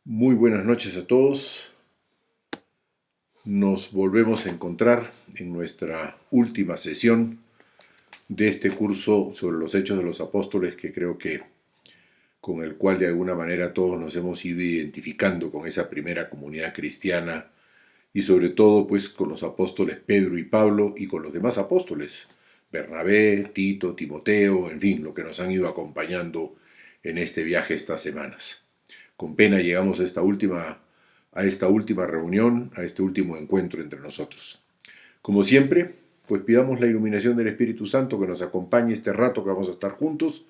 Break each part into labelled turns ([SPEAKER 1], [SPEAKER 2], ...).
[SPEAKER 1] Muy buenas noches a todos. Nos volvemos a encontrar en nuestra última sesión de este curso sobre los Hechos de los Apóstoles, que creo que con el cual de alguna manera todos nos hemos ido identificando con esa primera comunidad cristiana y sobre todo pues con los apóstoles Pedro y Pablo y con los demás apóstoles, Bernabé, Tito, Timoteo, en fin, lo que nos han ido acompañando en este viaje estas semanas. Con pena llegamos a esta última reunión, a este último encuentro entre nosotros. Como siempre, pues pidamos la iluminación del Espíritu Santo que nos acompañe este rato que vamos a estar juntos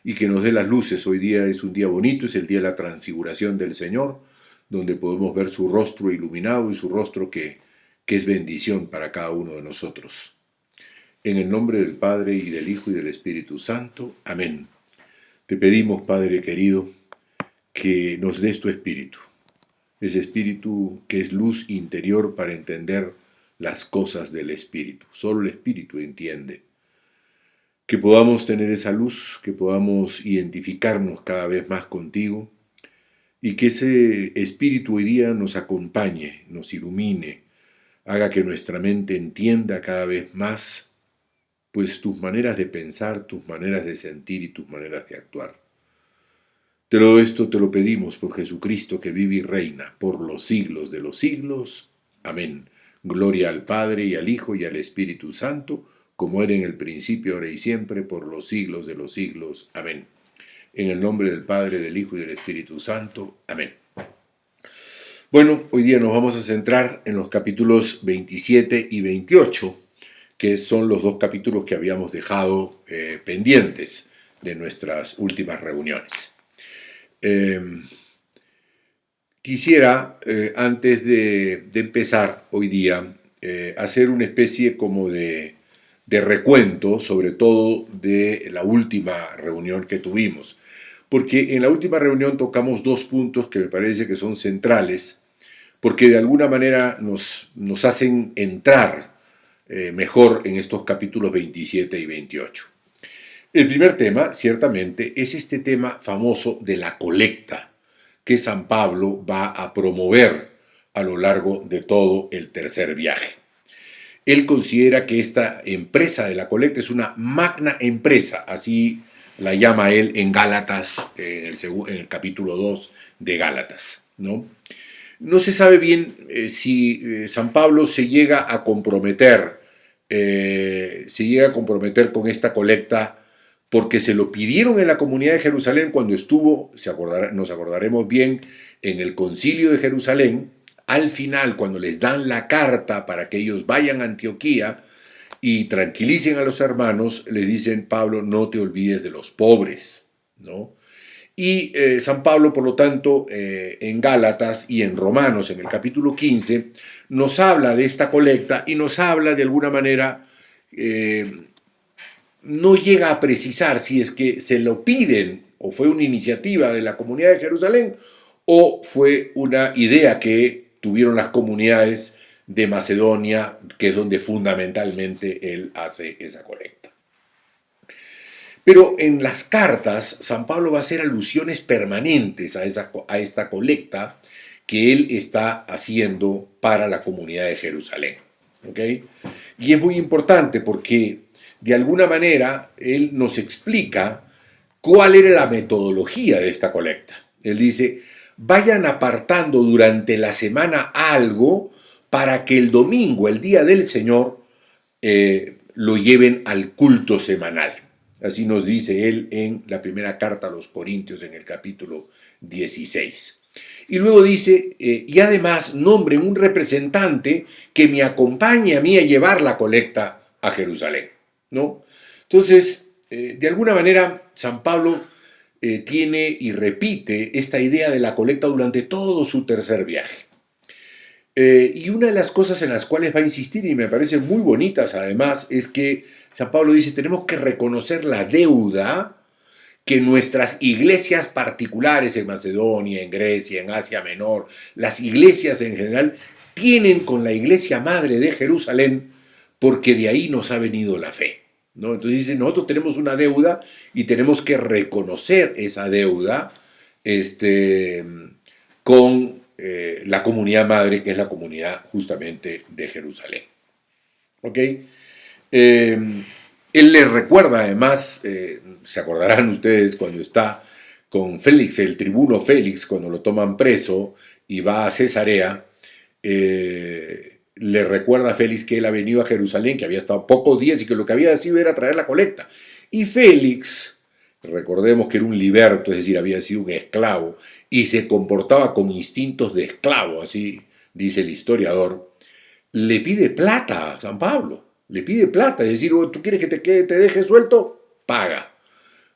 [SPEAKER 1] y que nos dé las luces. Hoy día es un día bonito, es el día de la transfiguración del Señor, donde podemos ver su rostro iluminado y su rostro que es bendición para cada uno de nosotros. En el nombre del Padre, y del Hijo, y del Espíritu Santo. Amén. Te pedimos, Padre querido, que nos des tu Espíritu, ese Espíritu que es luz interior para entender las cosas del Espíritu. Solo el Espíritu entiende. Que podamos tener esa luz, que podamos identificarnos cada vez más contigo y que ese Espíritu hoy día nos acompañe, nos ilumine, haga que nuestra mente entienda cada vez más pues tus maneras de pensar, tus maneras de sentir y tus maneras de actuar. Todo esto te lo pedimos por Jesucristo, que vive y reina por los siglos de los siglos. Amén. Gloria al Padre, y al Hijo, y al Espíritu Santo, como era en el principio, ahora y siempre, por los siglos de los siglos. Amén. En el nombre del Padre, del Hijo y del Espíritu Santo. Amén. Bueno, hoy día nos vamos a centrar en los capítulos 27 y 28, que son los dos capítulos que habíamos dejado pendientes de nuestras últimas reuniones. Quisiera, antes de empezar hoy día, hacer una especie como de recuento, sobre todo de la última reunión que tuvimos, porque en la última reunión tocamos dos puntos que me parece que son centrales, porque de alguna manera nos hacen entrar mejor en estos capítulos 27 y 28. El primer tema, ciertamente, es este tema famoso de la colecta que San Pablo va a promover a lo largo de todo el tercer viaje. Él considera que esta empresa de la colecta es una magna empresa, así la llama él en Gálatas, en el capítulo 2 de Gálatas, ¿no? No se sabe bien si San Pablo se llega a comprometer con esta colecta porque se lo pidieron en la comunidad de Jerusalén cuando estuvo, nos acordaremos bien, en el concilio de Jerusalén. Al final, cuando les dan la carta para que ellos vayan a Antioquía y tranquilicen a los hermanos, les dicen: Pablo, no te olvides de los pobres, ¿no? Y San Pablo, por lo tanto, en Gálatas y en Romanos, en el capítulo 15, nos habla de esta colecta y nos habla de alguna manera, no llega a precisar si es que se lo piden o fue una iniciativa de la comunidad de Jerusalén o fue una idea que tuvieron las comunidades de Macedonia, que es donde fundamentalmente él hace esa colecta. Pero en las cartas, San Pablo va a hacer alusiones permanentes a esta colecta que él está haciendo para la comunidad de Jerusalén. ¿Okay? Y es muy importante porque de alguna manera él nos explica cuál era la metodología de esta colecta. Él dice: vayan apartando durante la semana algo para que el domingo, el día del Señor, lo lleven al culto semanal. Así nos dice él en la primera carta a los Corintios, en el capítulo 16. Y luego dice, y además nombren un representante que me acompañe a mí a llevar la colecta a Jerusalén, ¿no? Entonces, de alguna manera, San Pablo tiene y repite esta idea de la colecta durante todo su tercer viaje. Y una de las cosas en las cuales va a insistir, y me parecen muy bonitas además, es que San Pablo dice: tenemos que reconocer la deuda que nuestras iglesias particulares en Macedonia, en Grecia, en Asia Menor, las iglesias en general, tienen con la iglesia madre de Jerusalén, porque de ahí nos ha venido la fe, ¿no? Entonces dice: nosotros tenemos una deuda y tenemos que reconocer esa deuda, con la comunidad madre, que es la comunidad justamente de Jerusalén. ¿Ok? Él les recuerda además, se acordarán ustedes cuando está con Félix, el tribuno Félix, cuando lo toman preso y va a Cesarea, le recuerda a Félix que él ha venido a Jerusalén, que había estado pocos días y que lo que había sido era traer la colecta. Y Félix, recordemos que era un liberto, es decir, había sido un esclavo y se comportaba con instintos de esclavo, así dice el historiador, le pide plata a San Pablo, le pide plata, es decir, ¿tú quieres que te deje suelto? Paga.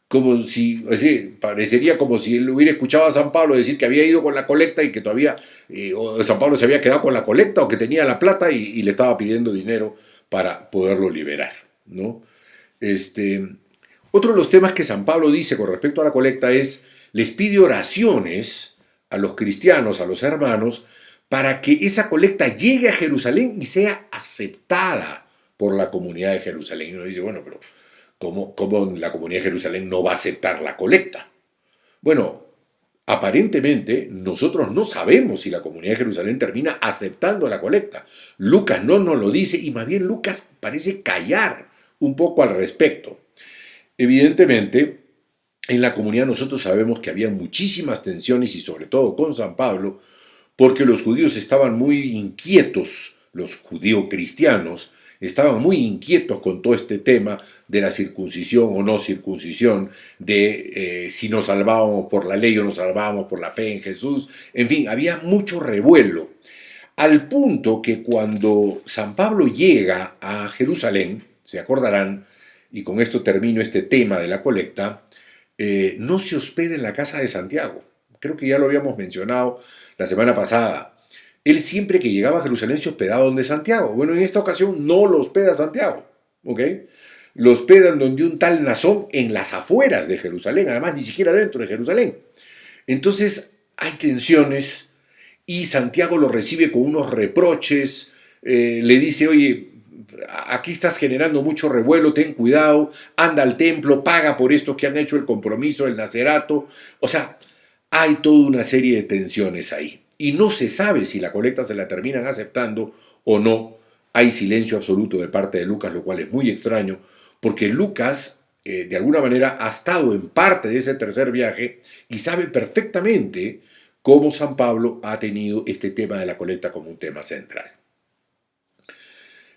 [SPEAKER 1] Como si, es decir, parecería como si él hubiera escuchado a San Pablo decir que había ido con la colecta y que todavía, o San Pablo se había quedado con la colecta o que tenía la plata y le estaba pidiendo dinero para poderlo liberar, ¿no? Otro de los temas que San Pablo dice con respecto a la colecta es, les pide oraciones a los cristianos, a los hermanos, para que esa colecta llegue a Jerusalén y sea aceptada por la comunidad de Jerusalén. Y uno dice, bueno, pero ¿cómo la comunidad de Jerusalén no va a aceptar la colecta? Bueno, aparentemente nosotros no sabemos si la comunidad de Jerusalén termina aceptando la colecta. Lucas no nos lo dice y más bien Lucas parece callar un poco al respecto. Evidentemente, en la comunidad nosotros sabemos que había muchísimas tensiones y sobre todo con San Pablo, porque los judíos estaban muy inquietos, los judío-cristianos estaban muy inquietos con todo este tema de la circuncisión o no circuncisión, de si nos salvábamos por la ley o nos salvábamos por la fe en Jesús. En fin, había mucho revuelo, al punto que cuando San Pablo llega a Jerusalén, se acordarán, y con esto termino este tema de la colecta, no se hospeda en la casa de Santiago. Creo que ya lo habíamos mencionado la semana pasada. Él siempre que llegaba a Jerusalén se hospedaba donde Santiago. Bueno, en esta ocasión no lo hospeda Santiago, ¿ok? Lo hospedan donde un tal Nazón en las afueras de Jerusalén, además ni siquiera dentro de Jerusalén. Entonces hay tensiones y Santiago lo recibe con unos reproches, le dice, oye, aquí estás generando mucho revuelo, ten cuidado, anda al templo, paga por estos que han hecho el compromiso, el nacerato. O sea, hay toda una serie de tensiones ahí. Y no se sabe si la colecta se la terminan aceptando o no. Hay silencio absoluto de parte de Lucas, lo cual es muy extraño, porque Lucas, de alguna manera, ha estado en parte de ese tercer viaje y sabe perfectamente cómo San Pablo ha tenido este tema de la colecta como un tema central.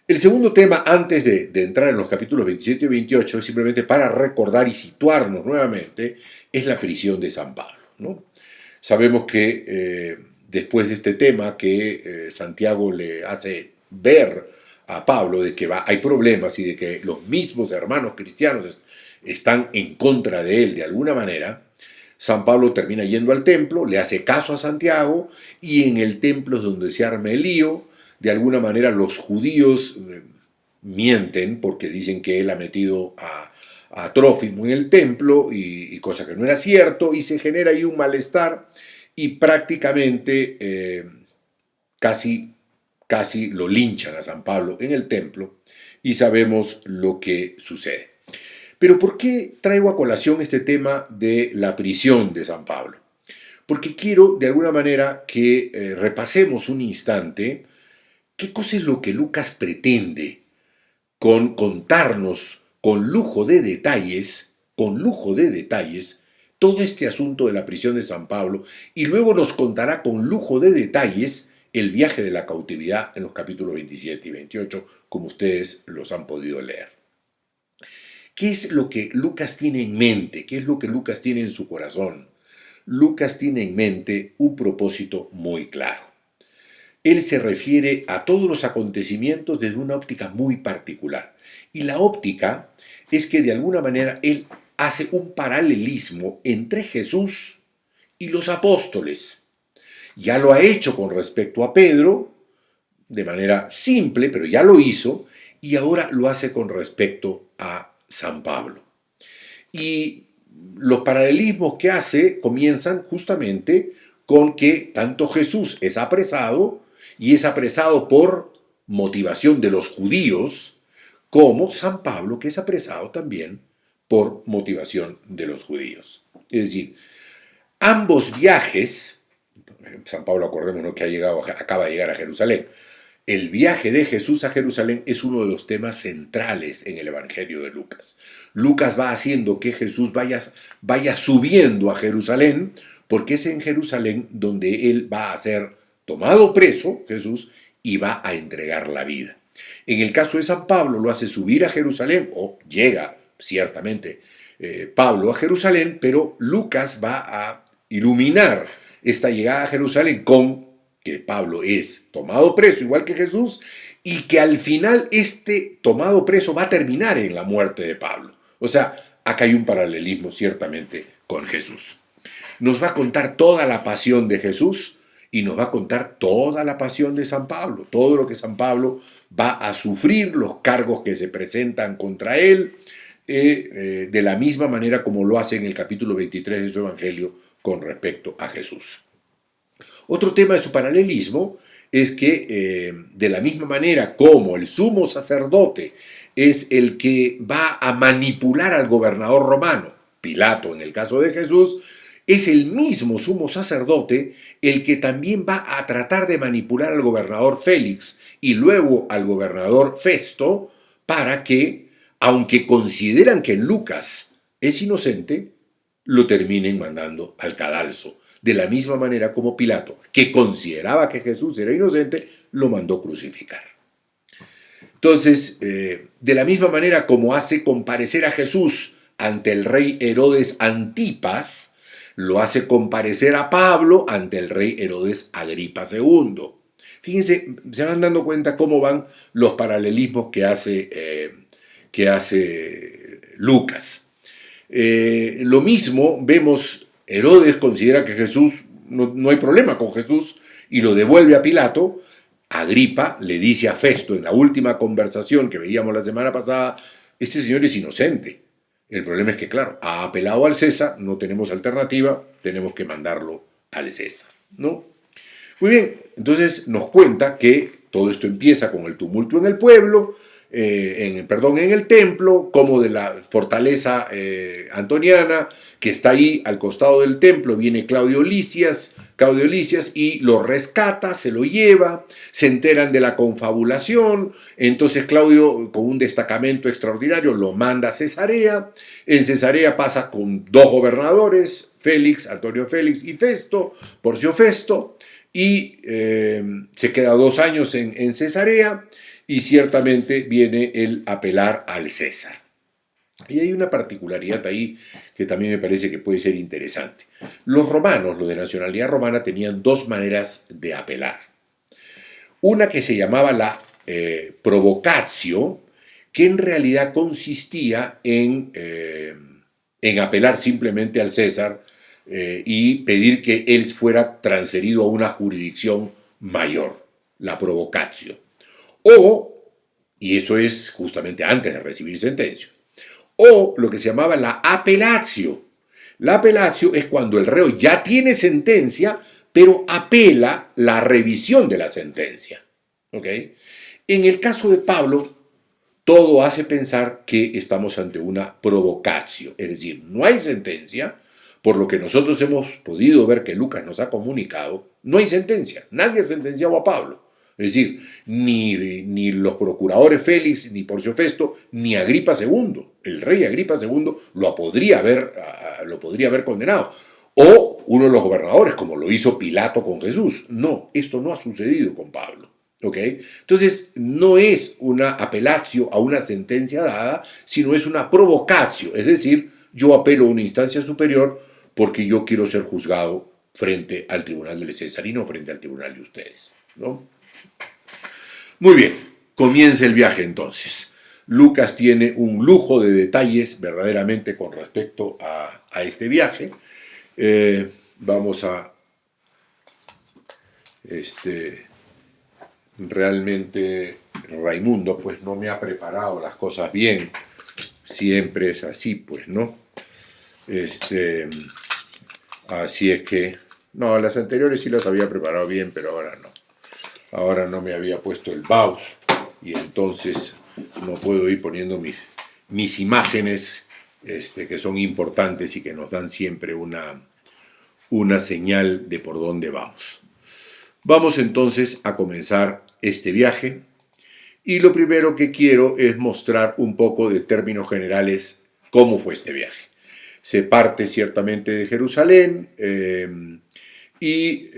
[SPEAKER 1] El segundo tema, antes de entrar en los capítulos 27 y 28, es simplemente para recordar y situarnos nuevamente, es la prisión de San Pablo, ¿no? Sabemos que después de este tema que Santiago le hace ver a Pablo de que hay problemas y de que los mismos hermanos cristianos están en contra de él de alguna manera, San Pablo termina yendo al templo, le hace caso a Santiago y en el templo es donde se arma el lío. De alguna manera los judíos mienten porque dicen que él ha metido a Trófimo en el templo y cosa que no era cierto y se genera ahí un malestar y prácticamente casi lo linchan a San Pablo en el templo y sabemos lo que sucede. Pero ¿por qué traigo a colación este tema de la prisión de San Pablo? Porque quiero de alguna manera que repasemos un instante qué cosa es lo que Lucas pretende con contarnos con lujo de detalles, todo este asunto de la prisión de San Pablo y luego nos contará con lujo de detalles el viaje de la cautividad en los capítulos 27 y 28, como ustedes los han podido leer. ¿Qué es lo que Lucas tiene en mente? ¿Qué es lo que Lucas tiene en su corazón? Lucas tiene en mente un propósito muy claro. Él se refiere a todos los acontecimientos desde una óptica muy particular. Y la óptica es que de alguna manera él hace un paralelismo entre Jesús y los apóstoles. Ya lo ha hecho con respecto a Pedro, de manera simple, pero ya lo hizo, y ahora lo hace con respecto a San Pablo. Y los paralelismos que hace comienzan justamente con que tanto Jesús es apresado, y es apresado por motivación de los judíos, como San Pablo, que es apresado también por motivación de los judíos. Es decir, ambos viajes San Pablo, acordémonos que acaba de llegar a Jerusalén. El viaje de Jesús a Jerusalén es uno de los temas centrales en el Evangelio de Lucas. Lucas va haciendo que Jesús vaya subiendo a Jerusalén, porque es en Jerusalén donde él va a ser tomado preso, Jesús, y va a entregar la vida. En el caso de San Pablo lo hace subir a Jerusalén, o llega ciertamente Pablo a Jerusalén, pero Lucas va a iluminar esta llegada a Jerusalén con que Pablo es tomado preso igual que Jesús y que al final este tomado preso va a terminar en la muerte de Pablo. O sea, acá hay un paralelismo ciertamente con Jesús. Nos va a contar toda la pasión de Jesús y nos va a contar toda la pasión de San Pablo, todo lo que San Pablo va a sufrir, los cargos que se presentan contra él, de la misma manera como lo hace en el capítulo 23 de su Evangelio con respecto a Jesús. Otro tema de su paralelismo es que de la misma manera como el sumo sacerdote es el que va a manipular al gobernador romano, Pilato en el caso de Jesús, es el mismo sumo sacerdote el que también va a tratar de manipular al gobernador Félix y luego al gobernador Festo para que, aunque consideran que Lucas es inocente, lo terminen mandando al cadalso. De la misma manera como Pilato, que consideraba que Jesús era inocente, lo mandó crucificar. Entonces, de la misma manera como hace comparecer a Jesús ante el rey Herodes Antipas, lo hace comparecer a Pablo ante el rey Herodes Agripa II. Fíjense, se van dando cuenta cómo van los paralelismos que hace Lucas. Lo mismo vemos, Herodes considera que Jesús, no hay problema con Jesús, y lo devuelve a Pilato. Agripa le dice a Festo en la última conversación que veíamos la semana pasada, este señor es inocente. El problema es que, claro, ha apelado al César, no tenemos alternativa, tenemos que mandarlo al César, ¿no? Muy bien, entonces nos cuenta que todo esto empieza con el tumulto en el pueblo, en el templo, como de la fortaleza antoniana, que está ahí al costado del templo, viene Claudio Lisias y lo rescata, se lo lleva, se enteran de la confabulación, entonces Claudio con un destacamento extraordinario lo manda a Cesarea, en Cesarea pasa con dos gobernadores, Félix, Antonio Félix y Festo, Porcio Festo, y se queda 2 años en Cesarea y ciertamente viene el apelar al César. Y hay una particularidad ahí que también me parece que puede ser interesante. Los romanos, los de nacionalidad romana, tenían 2 maneras de apelar. Una que se llamaba la provocatio, que en realidad consistía en apelar simplemente al César y pedir que él fuera transferido a una jurisdicción mayor, la provocatio. O, y eso es justamente antes de recibir sentencia, o lo que se llamaba la apelatio. La apelatio es cuando el reo ya tiene sentencia, pero apela la revisión de la sentencia. ¿Ok? En el caso de Pablo, todo hace pensar que estamos ante una provocatio, es decir, no hay sentencia, por lo que nosotros hemos podido ver que Lucas nos ha comunicado, no hay sentencia, nadie ha sentenciado a Pablo. Es decir, ni los procuradores Félix, ni Porcio Festo, ni Agripa II, el rey Agripa II lo podría haber condenado. O uno de los gobernadores, como lo hizo Pilato con Jesús. No, esto no ha sucedido con Pablo. ¿Okay? Entonces, no es una apelatio a una sentencia dada, sino es una provocatio, es decir, yo apelo a una instancia superior porque yo quiero ser juzgado frente al tribunal del César y no frente al tribunal de ustedes, ¿no? Muy bien, comienza el viaje entonces. Lucas tiene un lujo de detalles verdaderamente con respecto a este viaje. Vamos a... Realmente Raimundo pues no me ha preparado las cosas bien. Siempre es así, pues, ¿no? Así es que... No, las anteriores sí las había preparado bien, pero ahora no. Ahora no me había puesto el mouse y entonces no puedo ir poniendo mis imágenes que son importantes y que nos dan siempre una una señal de por dónde vamos. Vamos entonces a comenzar este viaje y lo primero que quiero es mostrar un poco de términos generales cómo fue este viaje. Se parte ciertamente de Jerusalén y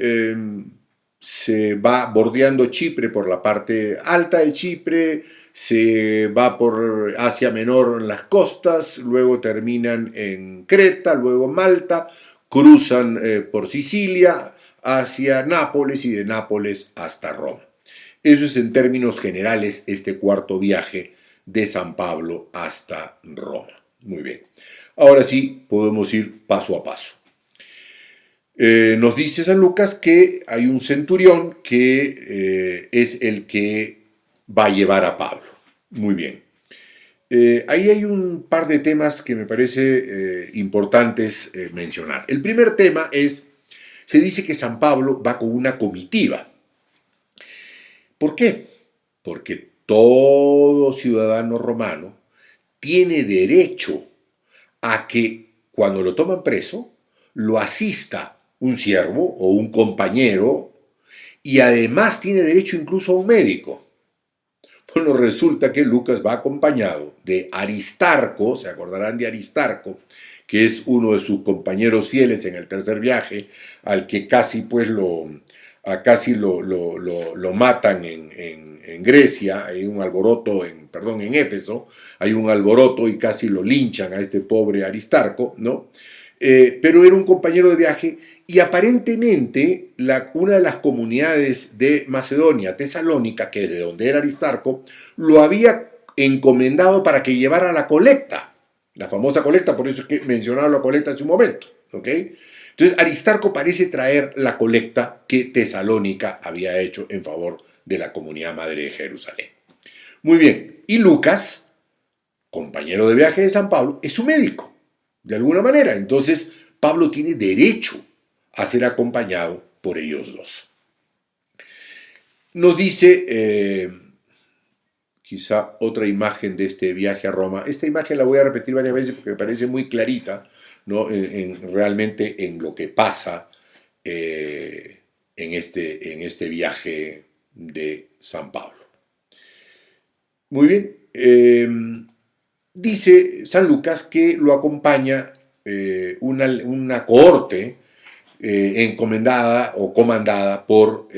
[SPEAKER 1] se va bordeando Chipre por la parte alta de Chipre, se va por Asia Menor en las costas, luego terminan en Creta, luego Malta, cruzan por Sicilia hacia Nápoles y de Nápoles hasta Roma. Eso es en términos generales este cuarto viaje de San Pablo hasta Roma. Muy bien. Ahora sí, podemos ir paso a paso. Nos dice San Lucas que hay un centurión que es el que va a llevar a Pablo. Muy bien. Ahí hay un par de temas que me parece importantes mencionar. El primer tema es, se dice que San Pablo va con una comitiva. ¿Por qué? Porque todo ciudadano romano tiene derecho a que cuando lo toman preso, lo asista un siervo o un compañero y además tiene derecho incluso a un médico. Bueno, resulta que Lucas va acompañado de Aristarco, se acordarán de Aristarco, que es uno de sus compañeros fieles en el tercer viaje, al que casi pues lo matan en Grecia, hay un alboroto en Éfeso, hay un alboroto y casi lo linchan a este pobre Aristarco, ¿no? Pero era un compañero de viaje y aparentemente una de las comunidades de Macedonia, Tesalónica, que es de donde era Aristarco, lo había encomendado para que llevara la colecta, la famosa colecta, por eso es que mencionaba la colecta en su momento, ¿ok? Entonces Aristarco parece traer la colecta que Tesalónica había hecho en favor de la comunidad madre de Jerusalén. Muy bien, y Lucas, compañero de viaje de San Pablo, es su médico, de alguna manera. Entonces Pablo tiene derecho a ser acompañado por ellos dos. Nos dice quizá otra imagen de este viaje a Roma. Esta imagen la voy a repetir varias veces porque me parece muy clarita, ¿no? Realmente en lo que pasa en este viaje de San Pablo. Muy bien. Dice San Lucas que lo acompaña una cohorte encomendada o comandada por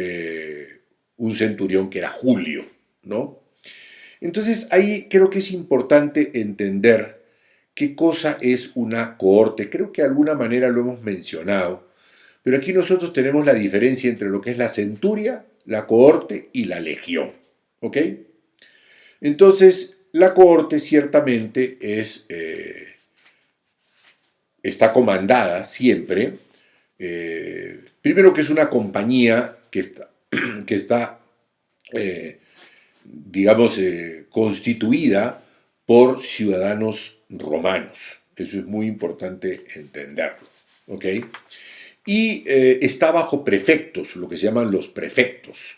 [SPEAKER 1] un centurión que era Julio, ¿no? Entonces ahí creo que es importante entender qué cosa es una cohorte. Creo que de alguna manera lo hemos mencionado, pero aquí nosotros tenemos la diferencia entre lo que es la centuria, la cohorte y la legión, ¿ok? Entonces la cohorte ciertamente está comandada siempre, primero que es una compañía que está digamos, constituida por ciudadanos romanos. Eso es muy importante entenderlo, ¿ok? Y está bajo prefectos, lo que se llaman los prefectos.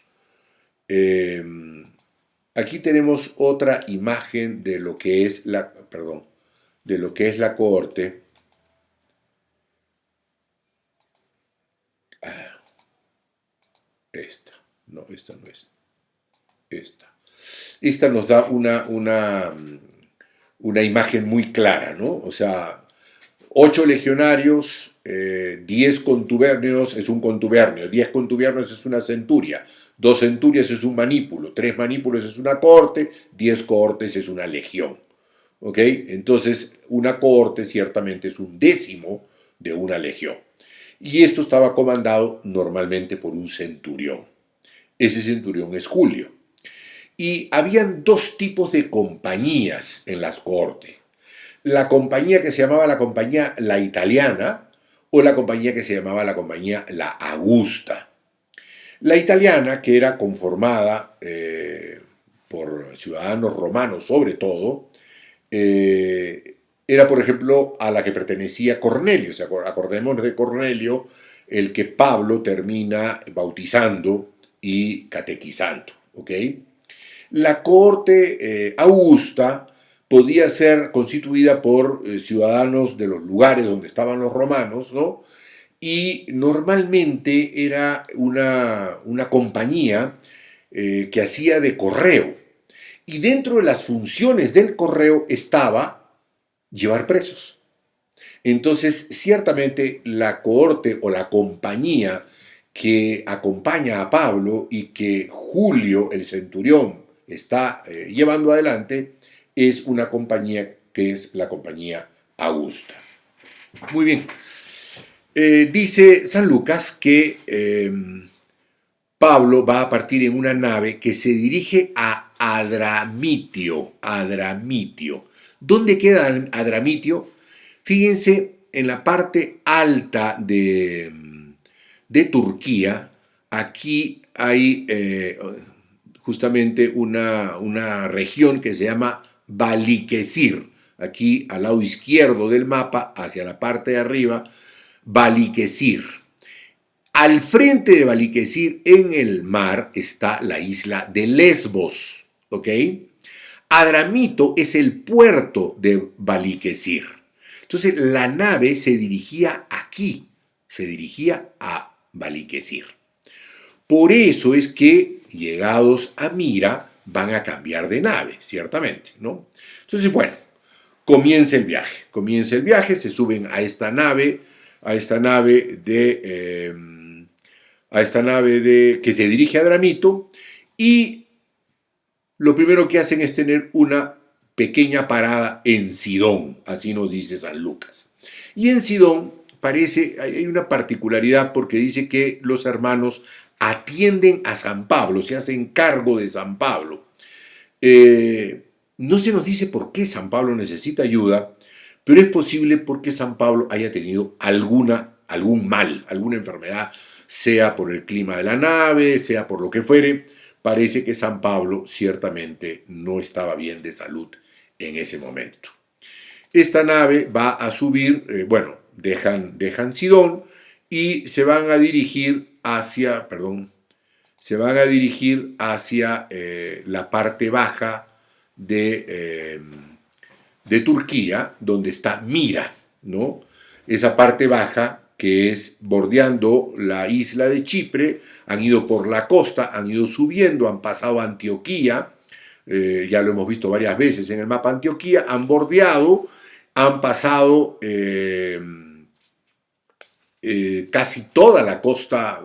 [SPEAKER 1] Aquí tenemos otra imagen de lo que es la cohorte. Esta no es. Esta nos da una imagen muy clara, ¿no? O sea, 8 legionarios, 10 contubernios es un contubernio, 10 contubernios es una centuria, 2 centurias es un manípulo, 3 manípulos es una cohorte, 10 cohortes es una legión. ¿Ok? Entonces, una cohorte ciertamente es un décimo de una legión. Y esto estaba comandado normalmente por un centurión. Ese centurión es Julio. Y habían 2 tipos de compañías en las cohortes. La compañía que se llamaba la compañía la italiana o la compañía que se llamaba la compañía la Augusta. La italiana, que era conformada por ciudadanos romanos sobre todo, era por ejemplo a la que pertenecía Cornelio. O sea, acordémonos de Cornelio, el que Pablo termina bautizando y catequizando. ¿Ok? La cohorte augusta podía ser constituida por ciudadanos de los lugares donde estaban los romanos, ¿no? y normalmente era una compañía que hacía de correo. Y dentro de las funciones del correo estaba llevar presos. Entonces, ciertamente la cohorte o la compañía que acompaña a Pablo y que Julio, el centurión, está llevando adelante, es una compañía que es la compañía Augusta. Muy bien. Dice San Lucas que Pablo va a partir en una nave que se dirige a Adramitio. Adramitio. ¿Dónde queda Adramitio? Fíjense en la parte alta de Turquía. Aquí hay justamente una región que se llama Balıkesir. Aquí al lado izquierdo del mapa, hacia la parte de arriba, Balıkesir. Al frente de Balıkesir, en el mar, está la isla de Lesbos, ¿ok? Adramito es el puerto de Balıkesir. Entonces, la nave se dirigía aquí, se dirigía a Balıkesir. Por eso es que, llegados a Mira, van a cambiar de nave, ciertamente, ¿no? Entonces, bueno, comienza el viaje, se suben a esta nave que se dirige a Adramito, y lo primero que hacen es tener una pequeña parada en Sidón, así nos dice San Lucas. Y en Sidón hay una particularidad porque dice que los hermanos atienden a San Pablo, se hacen cargo de San Pablo. No se nos dice por qué San Pablo necesita ayuda, pero es posible porque San Pablo haya tenido algún mal, alguna enfermedad, sea por el clima de la nave, sea por lo que fuere. Parece que San Pablo ciertamente no estaba bien de salud en ese momento. Esta nave va a subir, dejan Sidón y se van a dirigir hacia la parte baja de Turquía, donde está Mira, ¿no? Esa parte baja que es bordeando la isla de Chipre, han ido por la costa, han ido subiendo, han pasado a Antioquía, ya lo hemos visto varias veces en el mapa Antioquía, han bordeado, han pasado casi toda la costa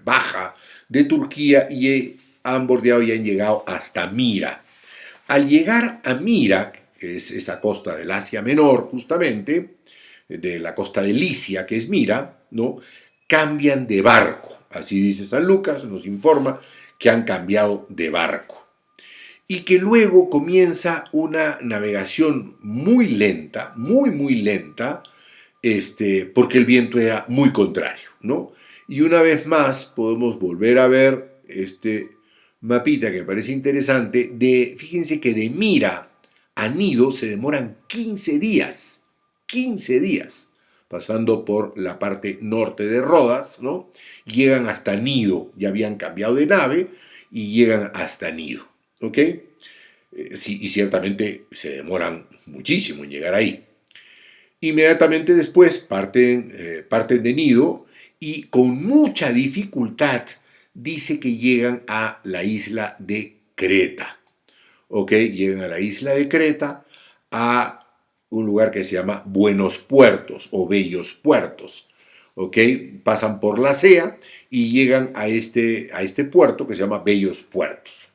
[SPEAKER 1] baja de Turquía y han bordeado y han llegado hasta Mira. Al llegar a Mira, que es esa costa del Asia Menor, justamente, de la costa de Licia, que es Mira, ¿no? Cambian de barco. Así dice San Lucas, nos informa que han cambiado de barco. Y que luego comienza una navegación muy lenta, muy lenta, porque el viento era muy contrario, ¿no? Y una vez más podemos volver a ver este mapita que me parece interesante, fíjense que de Mira a Nido se demoran 15 días, pasando por la parte norte de Rodas, ¿no? Llegan hasta Nido, ya habían cambiado de nave y llegan hasta Nido, ¿ok? Sí, y ciertamente se demoran muchísimo en llegar ahí. Inmediatamente después parten de Nido y con mucha dificultad dice que llegan a la isla de Creta. ¿Ok? Llegan a la isla de Creta, a un lugar que se llama Buenos Puertos o Bellos Puertos. ¿Ok? Pasan por la Sea y llegan a este puerto que se llama Bellos Puertos.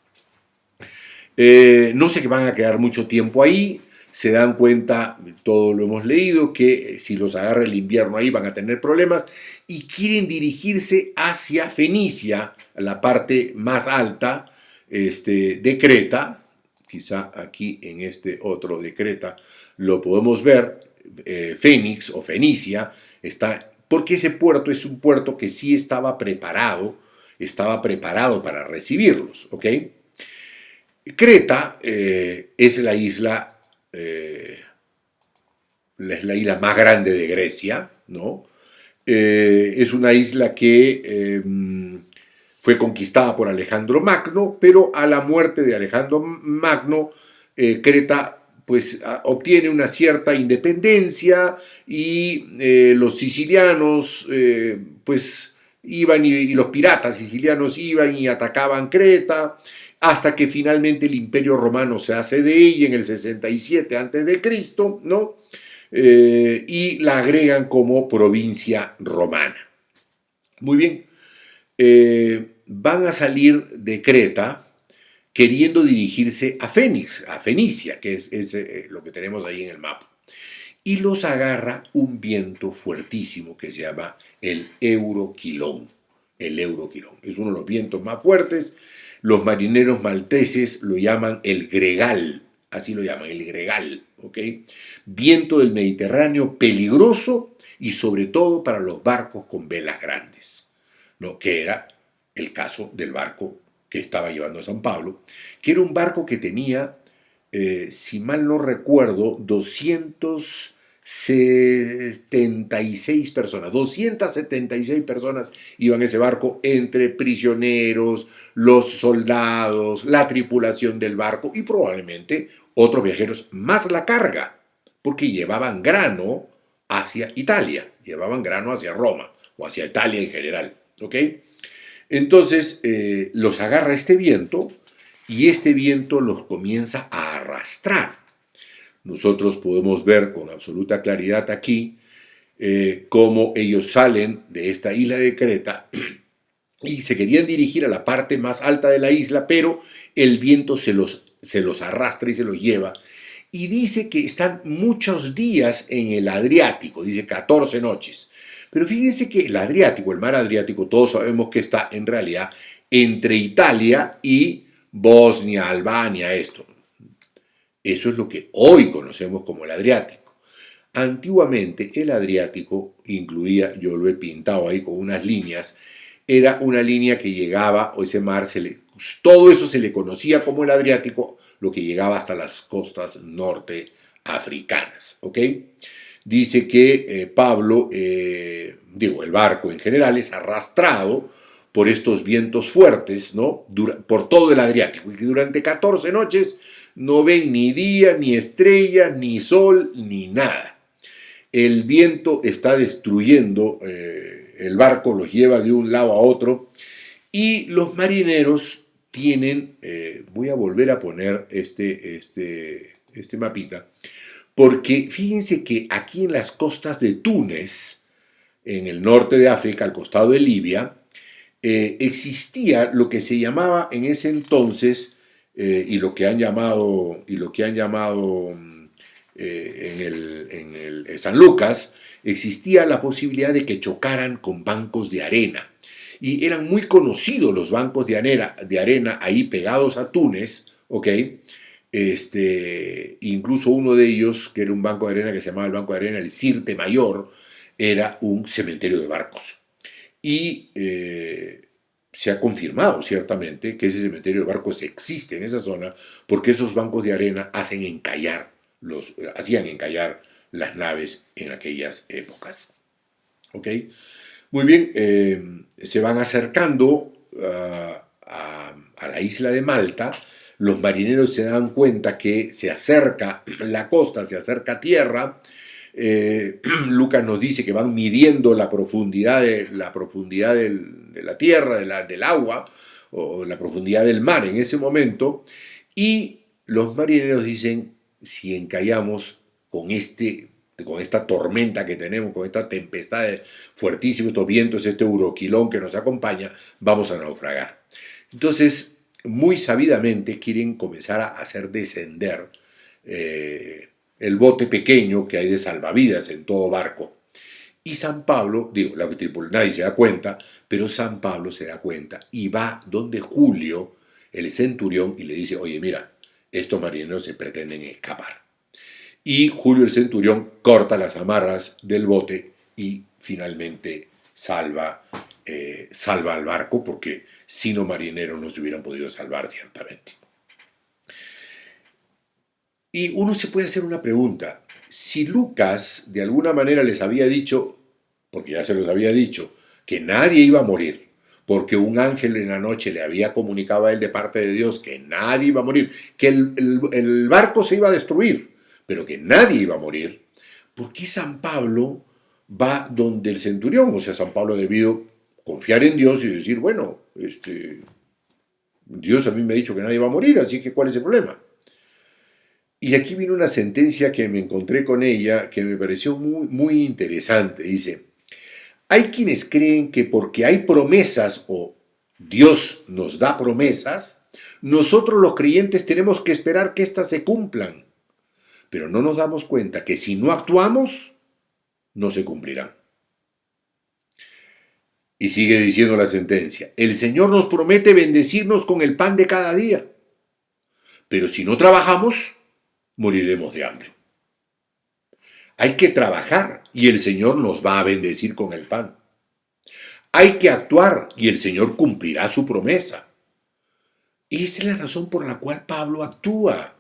[SPEAKER 1] No sé que van a quedar mucho tiempo ahí, se dan cuenta, todo lo hemos leído, que si los agarra el invierno ahí van a tener problemas y quieren dirigirse hacia Fenicia, la parte más alta de Creta. Quizá aquí en este otro de Creta lo podemos ver, Fénix o Fenicia, porque ese puerto es un puerto que sí estaba preparado para recibirlos, ¿ok? Creta es la isla más grande de Grecia, ¿no? Es una isla que fue conquistada por Alejandro Magno, pero a la muerte de Alejandro Magno, Creta obtiene una cierta independencia y los sicilianos iban y los piratas sicilianos iban y atacaban Creta hasta que finalmente el Imperio Romano se hace de ella en el 67 a.C., ¿no? Y la agregan como provincia romana. Muy bien, van a salir de Creta queriendo dirigirse a Fenicia, que es lo que tenemos ahí en el mapa. Y los agarra un viento fuertísimo que se llama el Euroquilón. El Euroquilón es uno de los vientos más fuertes. Los marineros malteses lo llaman el gregal, así lo llaman, el gregal, ¿ok? Viento del Mediterráneo peligroso y sobre todo para los barcos con velas grandes, ¿no? Que era el caso del barco que estaba llevando a San Pablo, que era un barco que tenía, si mal no recuerdo, 276 personas. 276 personas iban en ese barco entre prisioneros, los soldados, la tripulación del barco y probablemente otros viajeros, más la carga, porque llevaban grano hacia Italia, llevaban grano hacia Roma o hacia Italia en general, ¿ok? Entonces los agarra este viento y este viento los comienza a arrastrar. Nosotros podemos ver con absoluta claridad aquí cómo ellos salen de esta isla de Creta y se querían dirigir a la parte más alta de la isla, pero el viento se los arrastra y se los lleva. Y dice que están muchos días en el Adriático, dice 14 noches. Pero fíjense que el Adriático, el mar Adriático, todos sabemos que está en realidad entre Italia y Bosnia, Albania, esto. Eso es lo que hoy conocemos como el Adriático. Antiguamente el Adriático incluía, yo lo he pintado ahí con unas líneas, era una línea que llegaba, o ese mar, todo eso se le conocía como el Adriático, lo que llegaba hasta las costas norteafricanas, ¿ok? Dice que Pablo, el barco en general, es arrastrado por estos vientos fuertes, ¿no? Por todo el Adriático, y que durante 14 noches no ven ni día, ni estrella, ni sol, ni nada. El viento está destruyendo el barco, los lleva de un lado a otro, y los marineros tienen, voy a volver a poner este mapita, porque fíjense que aquí en las costas de Túnez, en el norte de África, al costado de Libia, existía lo que se llamaba en ese entonces, y lo que han llamado en San Lucas, existía la posibilidad de que chocaran con bancos de arena. Y eran muy conocidos los bancos de arena ahí pegados a Túnez, ¿ok? Incluso uno de ellos, que era un banco de arena que se llamaba el Banco de Arena, el Sirte Mayor, era un cementerio de barcos. Y se ha confirmado ciertamente que ese cementerio de barcos existe en esa zona porque esos bancos de arena hacían encallar las naves en aquellas épocas. ¿Ok? Muy bien, se van acercando a la isla de Malta. Los marineros se dan cuenta que se acerca la costa, se acerca tierra. Lucas nos dice que van midiendo la profundidad de la tierra, del agua, o la profundidad del mar en ese momento, y los marineros dicen, si encallamos con esta tormenta que tenemos, con esta tempestad fuertísima, estos vientos, este Euroquilón que nos acompaña, vamos a naufragar. Entonces, muy sabidamente quieren comenzar a hacer descender el bote pequeño que hay de salvavidas en todo barco. Y San Pablo, nadie se da cuenta, pero San Pablo se da cuenta y va donde Julio, el centurión, y le dice, oye, mira, estos marineros se pretenden escapar. Y Julio el centurión corta las amarras del bote y finalmente salva al barco, porque si no, marineros no se hubieran podido salvar ciertamente. Y uno se puede hacer una pregunta. Si Lucas de alguna manera les había dicho, porque ya se los había dicho, que nadie iba a morir, porque un ángel en la noche le había comunicado a él de parte de Dios que nadie iba a morir, que el barco se iba a destruir, pero que nadie iba a morir, ¿por qué San Pablo va donde el centurión? O sea, San Pablo ha debido confiar en Dios y decir, bueno, Dios a mí me ha dicho que nadie va a morir, así que ¿cuál es el problema? Y aquí viene una sentencia que me encontré con ella que me pareció muy, muy interesante. Dice, hay quienes creen que porque hay promesas o Dios nos da promesas, nosotros los creyentes tenemos que esperar que éstas se cumplan. Pero no nos damos cuenta que si no actuamos, no se cumplirán. Y sigue diciendo la sentencia, el Señor nos promete bendecirnos con el pan de cada día, pero si no trabajamos, moriremos de hambre. Hay que trabajar y el Señor nos va a bendecir con el pan. Hay que actuar y el Señor cumplirá su promesa. Esa es la razón por la cual Pablo actúa.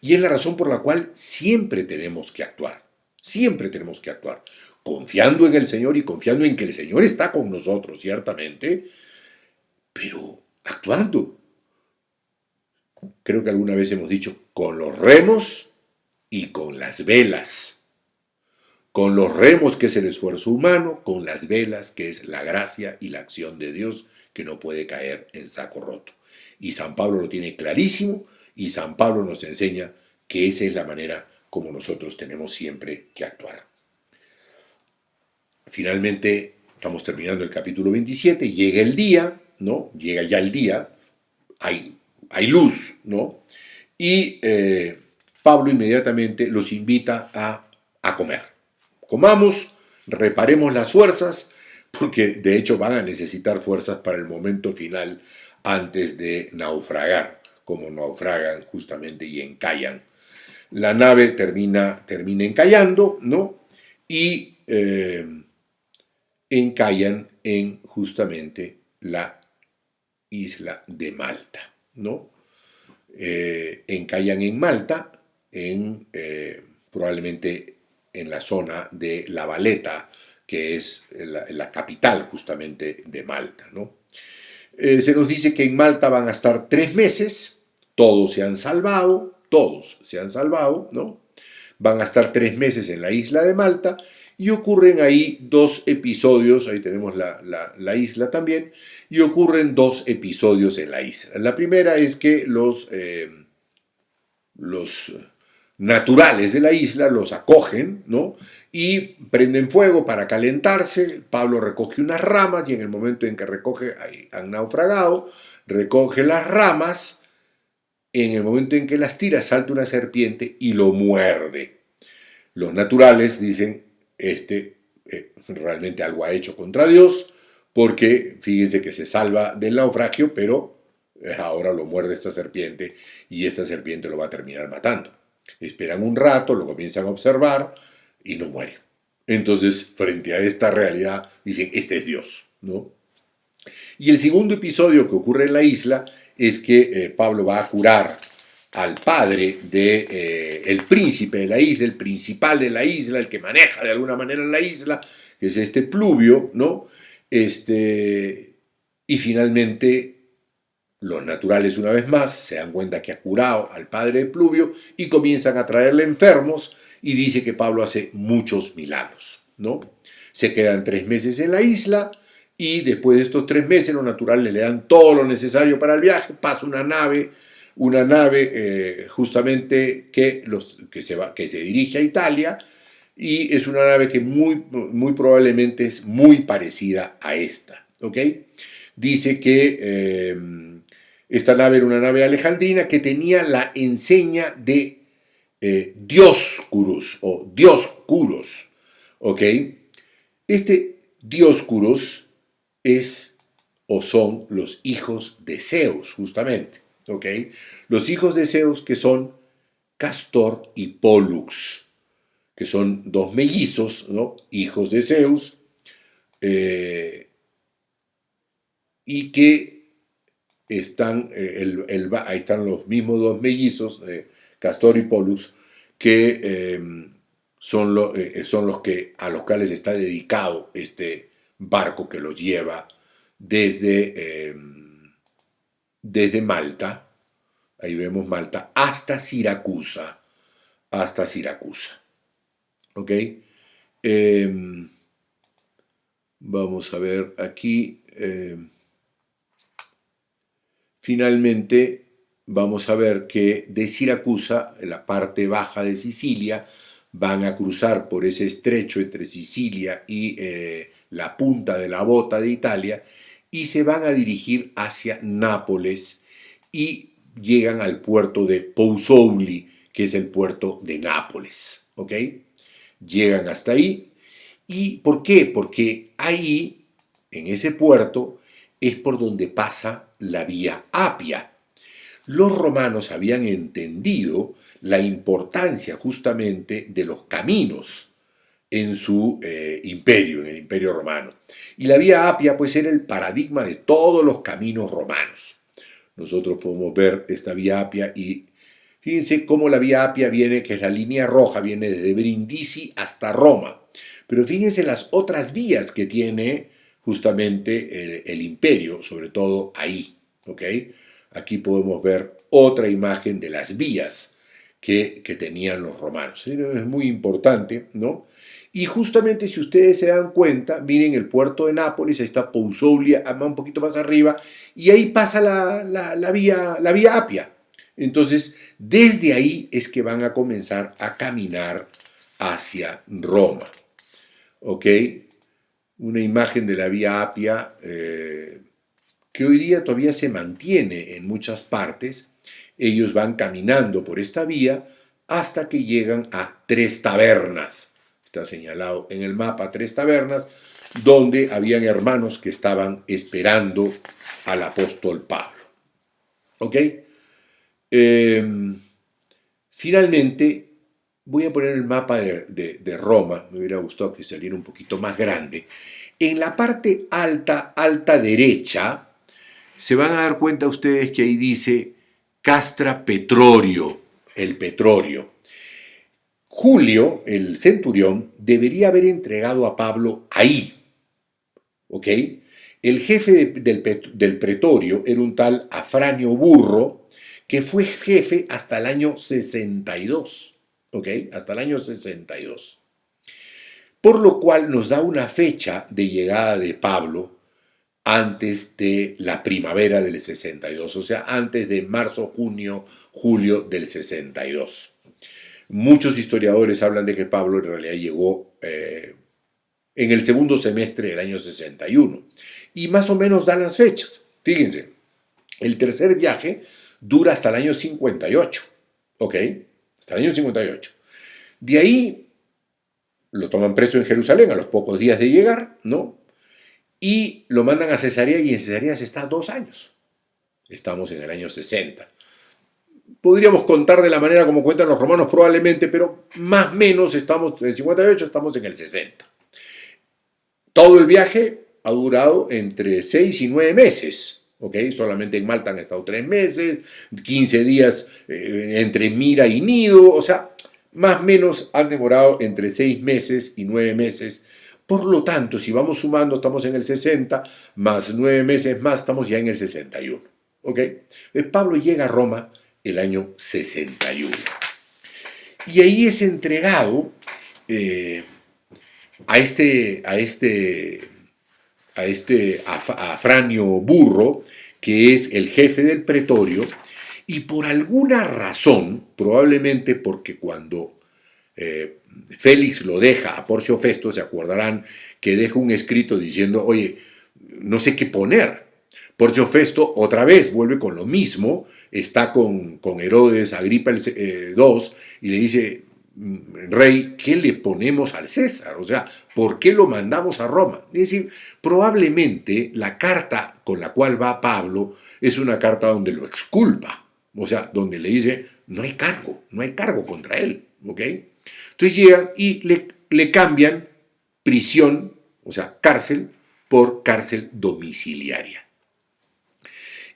[SPEAKER 1] Y es la razón por la cual siempre tenemos que actuar. Siempre tenemos que actuar. Confiando en el Señor y confiando en que el Señor está con nosotros, ciertamente, pero actuando. Creo que alguna vez hemos dicho, con los remos y con las velas. Con los remos, que es el esfuerzo humano, con las velas, que es la gracia y la acción de Dios, que no puede caer en saco roto. Y San Pablo lo tiene clarísimo, y San Pablo nos enseña que esa es la manera como nosotros tenemos siempre que actuar. Finalmente, estamos terminando el capítulo 27, llega el día, ¿no? Llega ya el día, hay luz, ¿no? Y Pablo inmediatamente los invita a comer. Comamos, reparemos las fuerzas, porque de hecho van a necesitar fuerzas para el momento final antes de naufragar, como naufragan justamente y encallan. La nave termina encallando, ¿no? Y encallan en justamente la isla de Malta, ¿no? Encallan en Malta, probablemente en la zona de La Valeta, que es la capital justamente de Malta, ¿no? Se nos dice que en Malta van a estar 3 meses, todos se han salvado, ¿no? Van a estar 3 meses en la isla de Malta y ocurren ahí 2 episodios, ahí tenemos la isla también, y ocurren 2 episodios en la isla. La primera es que los naturales de la isla los acogen, ¿no? Y prenden fuego para calentarse. Pablo recoge unas ramas y en el momento en que recoge, han naufragado, recoge las ramas. En el momento en que las tira, salta una serpiente y lo muerde. Los naturales dicen, realmente algo ha hecho contra Dios, porque fíjense que se salva del naufragio, pero ahora lo muerde esta serpiente y esta serpiente lo va a terminar matando. Esperan un rato, lo comienzan a observar y no muere. Entonces, frente a esta realidad, dicen, este es Dios, ¿no? Y el segundo episodio que ocurre en la isla es que Pablo va a curar al padre el príncipe de la isla, el principal de la isla, el que maneja de alguna manera la isla, que es Pluvio, ¿no? Y finalmente los naturales, una vez más, se dan cuenta que ha curado al padre de Pluvio y comienzan a traerle enfermos y dice que Pablo hace muchos milagros, ¿no? Se quedan 3 meses en la isla y después de estos 3 meses los naturales le dan todo lo necesario para el viaje, pasa una nave justamente que se dirige a Italia y es una nave que muy probablemente es muy parecida a esta, ¿ok? Dice que esta nave era una nave alejandrina que tenía la enseña de Dioscuros o Dioscuros, ¿ok? Este Dioscuros es o son los hijos de Zeus, justamente, ¿ok? Los hijos de Zeus que son Castor y Pólux, que son 2 mellizos, ¿no? Hijos de Zeus, y que ahí están los mismos 2 mellizos, Castor y Pólux, que son los que, a los cuales está dedicado este barco que los lleva desde Malta, ahí vemos Malta, hasta Siracusa, hasta Siracusa. ¿Ok? Eh, Vamos a ver aquí. Finalmente, vamos a ver que de Siracusa, en la parte baja de Sicilia, van a cruzar por ese estrecho entre Sicilia y la punta de la bota de Italia y se van a dirigir hacia Nápoles y llegan al puerto de Pozzuoli, que es el puerto de Nápoles. ¿Ok? Llegan hasta ahí. ¿Y por qué? Porque ahí, en ese puerto, es por donde pasa la vía Apia. Los romanos habían entendido la importancia justamente de los caminos en su imperio, en el imperio romano. Y la vía Apia pues era el paradigma de todos los caminos romanos. Nosotros podemos ver esta vía Apia y fíjense cómo la vía Apia viene, que es la línea roja, viene desde Brindisi hasta Roma. Pero fíjense las otras vías que tiene justamente el imperio, sobre todo ahí. ¿Ok? Aquí podemos ver otra imagen de las vías que tenían los romanos. Es muy importante, ¿no? Y justamente si ustedes se dan cuenta, miren el puerto de Nápoles, ahí está Pozzuoli, un poquito más arriba, y ahí pasa la vía Apia. Entonces, desde ahí es que van a comenzar a caminar hacia Roma. ¿Ok? Una imagen de la vía Apia que hoy día todavía se mantiene en muchas partes. Ellos van caminando por esta vía hasta que llegan a Tres Tabernas. Está señalado en el mapa Tres Tabernas, donde habían hermanos que estaban esperando al apóstol Pablo. ¿Ok? Finalmente, voy a poner el mapa de Roma, me hubiera gustado que saliera un poquito más grande. En la parte alta, alta derecha, se van a dar cuenta ustedes que ahí dice Castra Petrorio, el petróleo. Julio, el centurión, debería haber entregado a Pablo ahí. ¿Ok? El jefe del pretorio era un tal Afranio Burro, que fue jefe hasta el año 62. ¿Ok? Hasta el año 62. Por lo cual nos da una fecha de llegada de Pablo antes de la primavera del 62, o sea, antes de marzo, junio, julio del 62. Muchos historiadores hablan de que Pablo en realidad llegó en el segundo semestre del año 61 y más o menos dan las fechas. Fíjense, el tercer viaje dura hasta el año 58, ¿ok? Hasta el año 58. De ahí lo toman preso en Jerusalén a los pocos días de llegar, ¿no? Y lo mandan a Cesarea y en Cesarea se está 2 años. Estamos en el año 60. Podríamos contar de la manera como cuentan los romanos probablemente, pero más o menos estamos en el 58, estamos en el 60. Todo el viaje ha durado entre 6 y 9 meses. ¿Ok? Solamente en Malta han estado 3 meses, 15 días entre Mira y Nido, o sea, más o menos han demorado entre 6 meses y 9 meses. Por lo tanto, si vamos sumando, estamos en el 60, más 9 meses más, estamos ya en el 61. ¿Ok? Pablo llega a Roma el año 61. Y ahí es entregado a Afranio Burro, que es el jefe del pretorio, y por alguna razón, probablemente porque cuando Félix lo deja a Porcio Festo, se acordarán que deja un escrito diciendo, oye, no sé qué poner. Porcio Festo otra vez vuelve con lo mismo, está con Herodes Agripa II y le dice, rey, ¿qué le ponemos al César? O sea, ¿por qué lo mandamos a Roma? Es decir, probablemente la carta con la cual va Pablo es una carta donde lo exculpa, o sea, donde le dice, no hay cargo contra él, ¿ok? Entonces llegan y le cambian prisión, o sea, cárcel, por cárcel domiciliaria.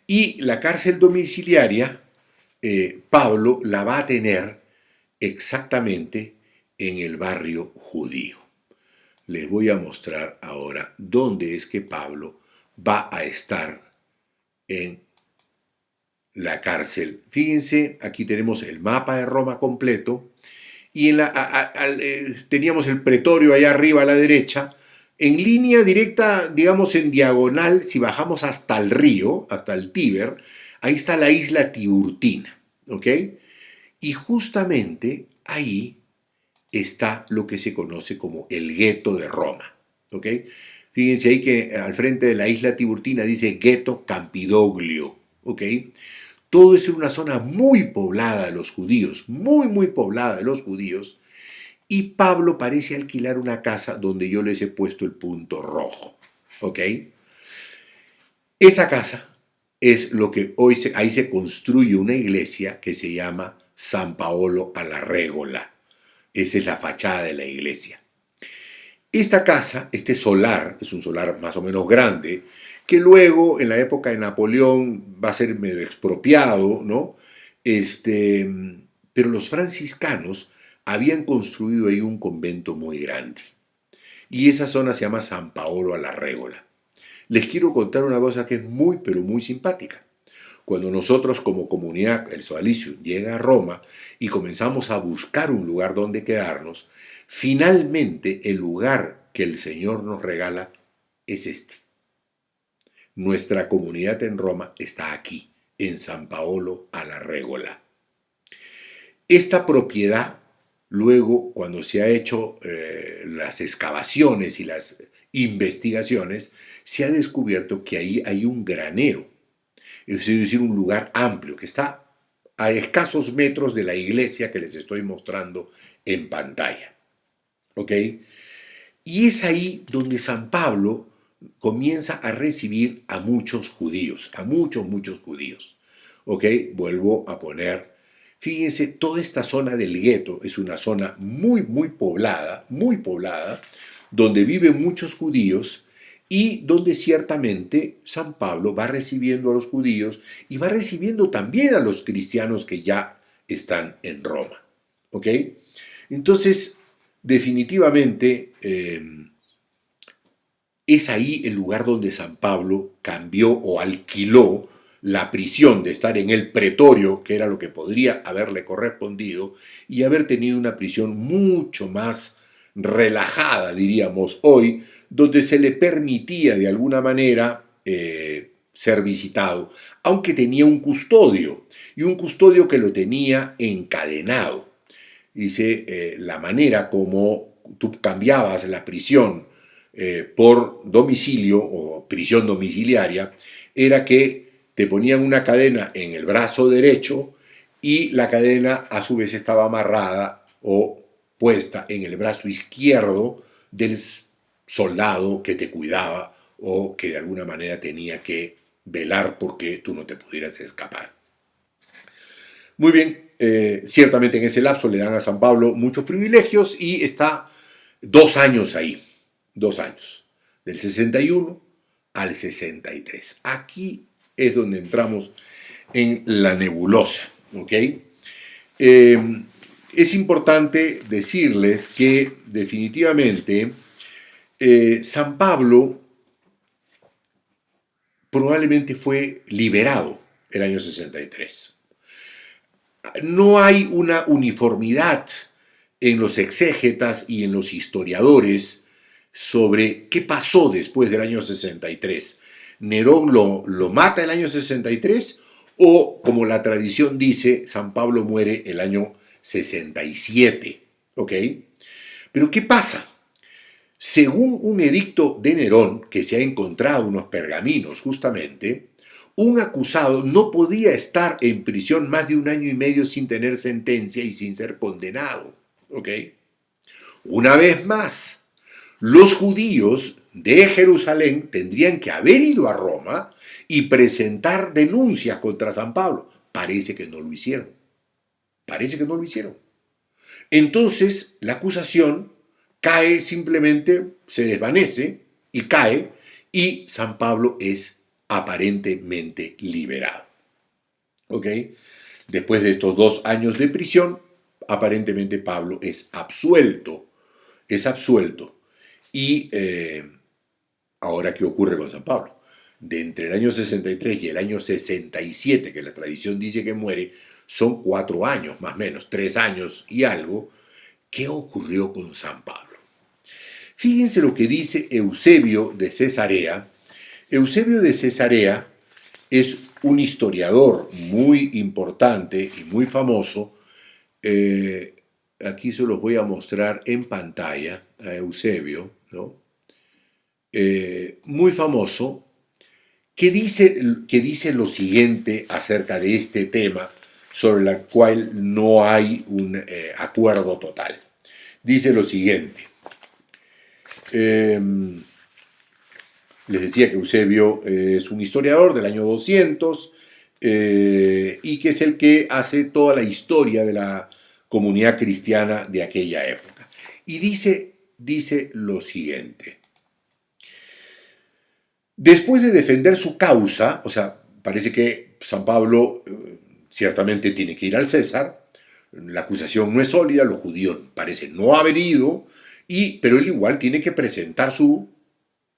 [SPEAKER 1] Y la cárcel domiciliaria, Pablo la va a tener exactamente en el barrio judío. Les voy a mostrar ahora dónde es que Pablo va a estar en la cárcel. Fíjense, aquí tenemos el mapa de Roma completo y teníamos el pretorio allá arriba a la derecha. En línea directa, digamos en diagonal, si bajamos hasta el río, hasta el Tíber, ahí está la isla Tiburtina, ¿ok? Y justamente ahí está lo que se conoce como el gueto de Roma, ¿ok? Fíjense ahí que al frente de la isla Tiburtina dice gueto Campidoglio, ¿ok? Todo es una zona muy poblada de los judíos, muy poblada de los judíos, y Pablo parece alquilar una casa donde yo les he puesto el punto rojo, ¿ok? Esa casa es lo que hoy ahí se construye una iglesia que se llama San Paolo alla Regola. Esa es la fachada de la iglesia. Esta casa, este solar, es un solar más o menos grande, que luego en la época de Napoleón va a ser medio expropiado, ¿no? Pero los franciscanos habían construido ahí un convento muy grande. Y esa zona se llama San Paolo alla Regola. Les quiero contar una cosa que es muy, pero muy simpática. Cuando nosotros como comunidad, el Sodalicio, llega a Roma y comenzamos a buscar un lugar donde quedarnos, finalmente el lugar que el Señor nos regala es este. Nuestra comunidad en Roma está aquí, en San Paolo alla Regola. Esta propiedad, luego, cuando se ha hecho las excavaciones y las investigaciones, se ha descubierto que ahí hay un granero, es decir, un lugar amplio que está a escasos metros de la iglesia que les estoy mostrando en pantalla. ¿Ok? Y es ahí donde San Pablo comienza a recibir a muchos judíos, a muchos judíos. ¿Ok? Vuelvo a poner, fíjense, toda esta zona del gueto es una zona muy poblada, donde viven muchos judíos y donde ciertamente San Pablo va recibiendo a los judíos y va recibiendo también a los cristianos que ya están en Roma. ¿Ok? Entonces, definitivamente es ahí el lugar donde San Pablo cambió o alquiló la prisión de estar en el pretorio, que era lo que podría haberle correspondido, y haber tenido una prisión mucho más relajada, diríamos hoy, donde se le permitía de alguna manera ser visitado, aunque tenía un custodio, y un custodio que lo tenía encadenado. Dice, la manera como tú cambiabas la prisión por domicilio o prisión domiciliaria era que te ponían una cadena en el brazo derecho y la cadena a su vez estaba amarrada o puesta en el brazo izquierdo del soldado que te cuidaba o que de alguna manera tenía que velar porque tú no te pudieras escapar. Muy bien, ciertamente en ese lapso le dan a San Pablo muchos privilegios y está 2 años ahí, 2 años, del 61 al 63. Aquí es donde entramos en la nebulosa, ¿ok? Es importante decirles que definitivamente San Pablo probablemente fue liberado el año 63. No hay una uniformidad en los exégetas y en los historiadores sobre qué pasó después del año 63. ¿Nerón lo mata el año 63 o, como la tradición dice, San Pablo muere el año 67? ¿Ok? Pero ¿qué pasa? Según un edicto de Nerón, que se ha encontrado unos pergaminos justamente, un acusado no podía estar en prisión más de 1 año y medio sin tener sentencia y sin ser condenado. ¿Ok? Una vez más, los judíos de Jerusalén tendrían que haber ido a Roma y presentar denuncias contra San Pablo. Parece que no lo hicieron. Parece que no lo hicieron. Entonces, la acusación cae simplemente, se desvanece y cae, y San Pablo es aparentemente liberado. ¿Ok? Después de estos 2 años de prisión, aparentemente Pablo es absuelto. Es absuelto. Y ahora, ¿qué ocurre con San Pablo? De entre el año 63 y el año 67, que la tradición dice que muere, son 4 años más o menos, 3 años y algo. ¿Qué ocurrió con San Pablo? Fíjense lo que dice Eusebio de Cesarea. Eusebio de Cesarea es un historiador muy importante y muy famoso. Aquí se los voy a mostrar en pantalla a Eusebio, ¿no? Muy famoso, que dice lo siguiente acerca de este tema, sobre el cual no hay un acuerdo total. Dice lo siguiente. Les decía que Eusebio es un historiador del año 200 y que es el que hace toda la historia de la comunidad cristiana de aquella época. Y dice lo siguiente. Después de defender su causa, o sea, parece que San Pablo ciertamente tiene que ir al César, la acusación no es sólida, los judíos parecen no haber ido, pero él igual tiene que presentar su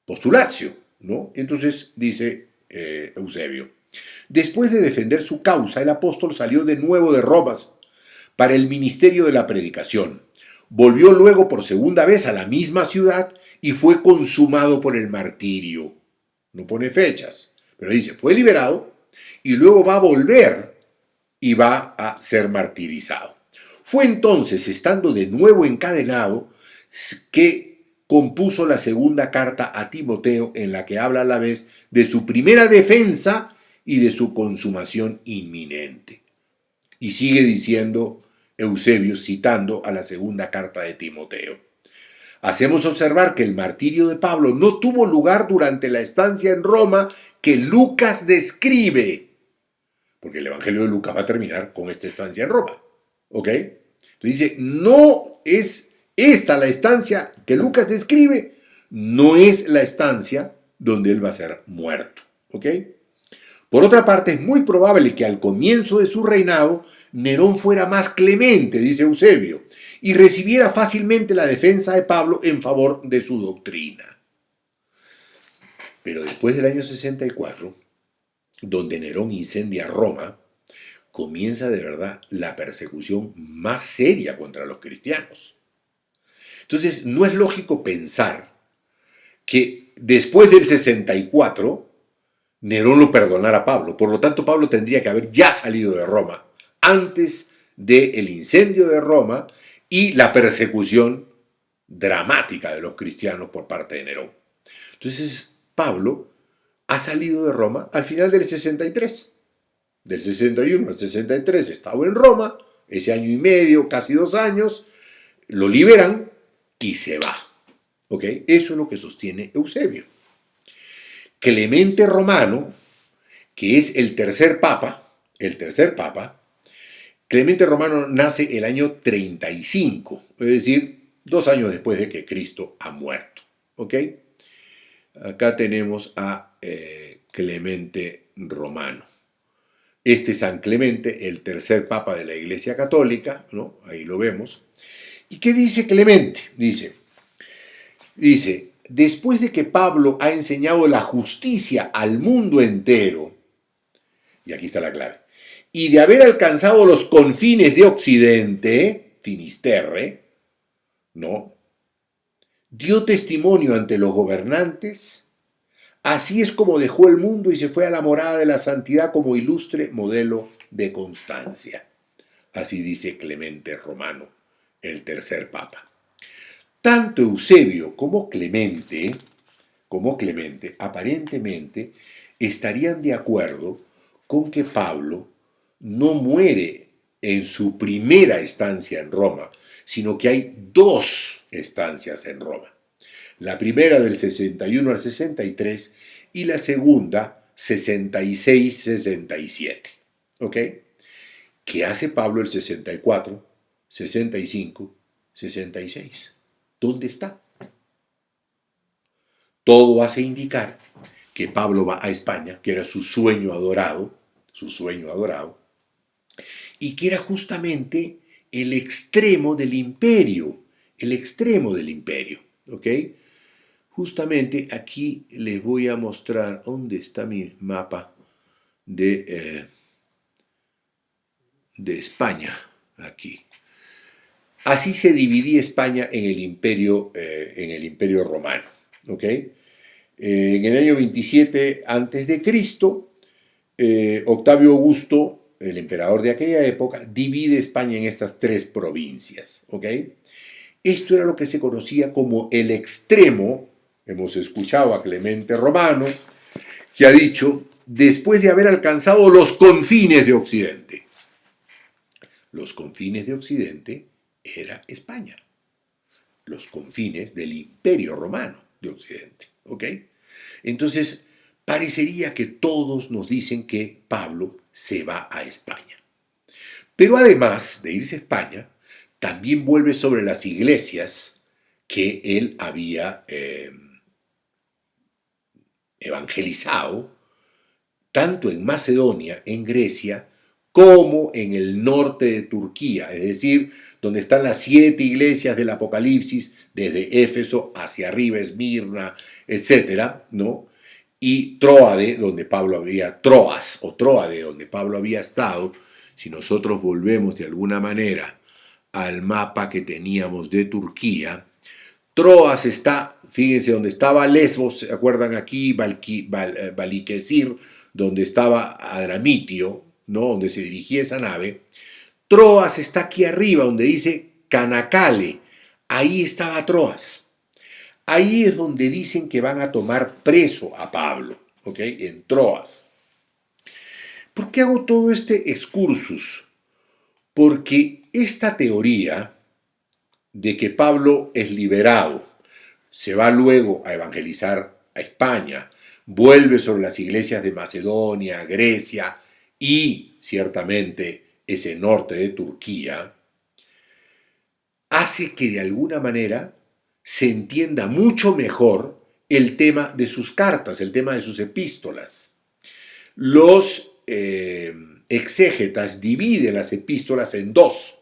[SPEAKER 1] postulatio, ¿no? Entonces dice Eusebio, después de defender su causa, el apóstol salió de nuevo de Roma para el ministerio de la predicación. Volvió luego por segunda vez a la misma ciudad y fue consumado por el martirio. No pone fechas, pero dice, fue liberado y luego va a volver y va a ser martirizado. Fue entonces, estando de nuevo encadenado, que compuso la segunda carta a Timoteo, en la que habla a la vez de su primera defensa y de su consumación inminente. Y sigue diciendo Eusebio, citando a la segunda carta de Timoteo. Hacemos observar que el martirio de Pablo no tuvo lugar durante la estancia en Roma que Lucas describe, porque el Evangelio de Lucas va a terminar con esta estancia en Roma, ¿ok? Entonces dice, no es esta la estancia que Lucas describe, no es la estancia donde él va a ser muerto, ¿ok? Por otra parte, es muy probable que al comienzo de su reinado, Nerón fuera más clemente, dice Eusebio, y recibiera fácilmente la defensa de Pablo en favor de su doctrina. Pero después del año 64, donde Nerón incendia Roma, comienza de verdad la persecución más seria contra los cristianos. Entonces, no es lógico pensar que después del 64, Nerón lo perdonara a Pablo. Por lo tanto, Pablo tendría que haber ya salido de Roma antes del incendio de Roma y la persecución dramática de los cristianos por parte de Nerón. Entonces, Pablo ha salido de Roma al final del 63. Del 61 al 63 estaba en Roma, ese año y medio, casi 2 años, lo liberan y se va. ¿Ok? Eso es lo que sostiene Eusebio. Clemente Romano, que es el tercer papa, Clemente Romano nace el año 35, es decir, 2 años después de que Cristo ha muerto. ¿Ok? Acá tenemos a Clemente Romano. Este San Clemente, el tercer papa de la Iglesia Católica, ¿no? Ahí lo vemos. ¿Y qué dice Clemente? Dice, después de que Pablo ha enseñado la justicia al mundo entero, y aquí está la clave, y de haber alcanzado los confines de Occidente, Finisterre, ¿no? Dio testimonio ante los gobernantes. Así es como dejó el mundo y se fue a la morada de la santidad como ilustre modelo de constancia. Así dice Clemente Romano, el tercer papa. Tanto Eusebio como Clemente, aparentemente estarían de acuerdo con que Pablo no muere en su primera estancia en Roma, sino que hay 2 estancias en Roma. La primera del 61 al 63 y la segunda 66-67. ¿Ok? ¿Qué hace Pablo el 64, 65, 66? ¿Dónde está? Todo hace indicar que Pablo va a España, que era su sueño adorado, y que era justamente el extremo del imperio, ¿ok? Justamente aquí les voy a mostrar dónde está mi mapa de España, aquí. Así se dividía España en el imperio romano. ¿Ok? En el año 27 a.C., Octavio Augusto, el emperador de aquella época, divide España en estas tres provincias. ¿Ok? Esto era lo que se conocía como el extremo. Hemos escuchado a Clemente Romano, que ha dicho, después de haber alcanzado los confines de Occidente. Los confines de Occidente era España. Los confines del Imperio Romano de Occidente. ¿Ok? Entonces, parecería que todos nos dicen que Pablo se va a España. Pero además de irse a España, también vuelve sobre las iglesias que él había evangelizado, tanto en Macedonia, en Grecia, como en el norte de Turquía, es decir, donde están las 7 iglesias del Apocalipsis, desde Éfeso hacia arriba, Esmirna, etcétera, ¿no? Y Troade, donde Pablo había, Troas o Troade, donde Pablo había estado. Si nosotros volvemos de alguna manera al mapa que teníamos de Turquía, Troas está, fíjense, donde estaba Lesbos, ¿se acuerdan aquí? Balikesir, donde estaba Adramitio, ¿no? Donde se dirigía esa nave. Troas está aquí arriba, donde dice Canacale. Ahí estaba Troas. Ahí es donde dicen que van a tomar preso a Pablo, ¿ok? En Troas. ¿Por qué hago todo este excursus? Porque esta teoría de que Pablo es liberado, se va luego a evangelizar a España, vuelve sobre las iglesias de Macedonia, Grecia y ciertamente ese norte de Turquía, hace que de alguna manera se entienda mucho mejor el tema de sus cartas, el tema de sus epístolas. Los exégetas dividen las epístolas en dos.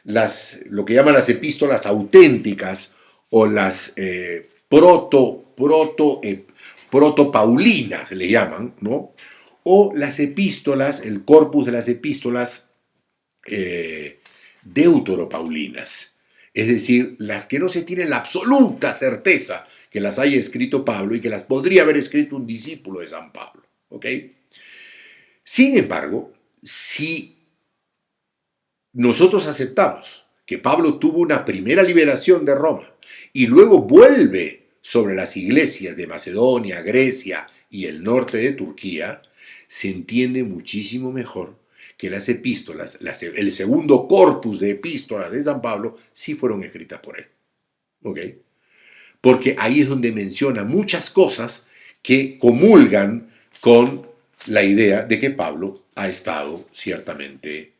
[SPEAKER 1] Lo que llaman las epístolas auténticas o las proto-paulinas, se le llaman, ¿no? O las epístolas, el corpus de las epístolas deuteropaulinas, es decir, las que no se tiene la absoluta certeza que las haya escrito Pablo y que las podría haber escrito un discípulo de San Pablo. ¿Ok? Sin embargo, si nosotros aceptamos que Pablo tuvo una primera liberación de Roma y luego vuelve sobre las iglesias de Macedonia, Grecia y el norte de Turquía, se entiende muchísimo mejor que las epístolas, el segundo corpus de epístolas de San Pablo, sí fueron escritas por él. ¿Ok? Porque ahí es donde menciona muchas cosas que comulgan con la idea de que Pablo ha estado ciertamente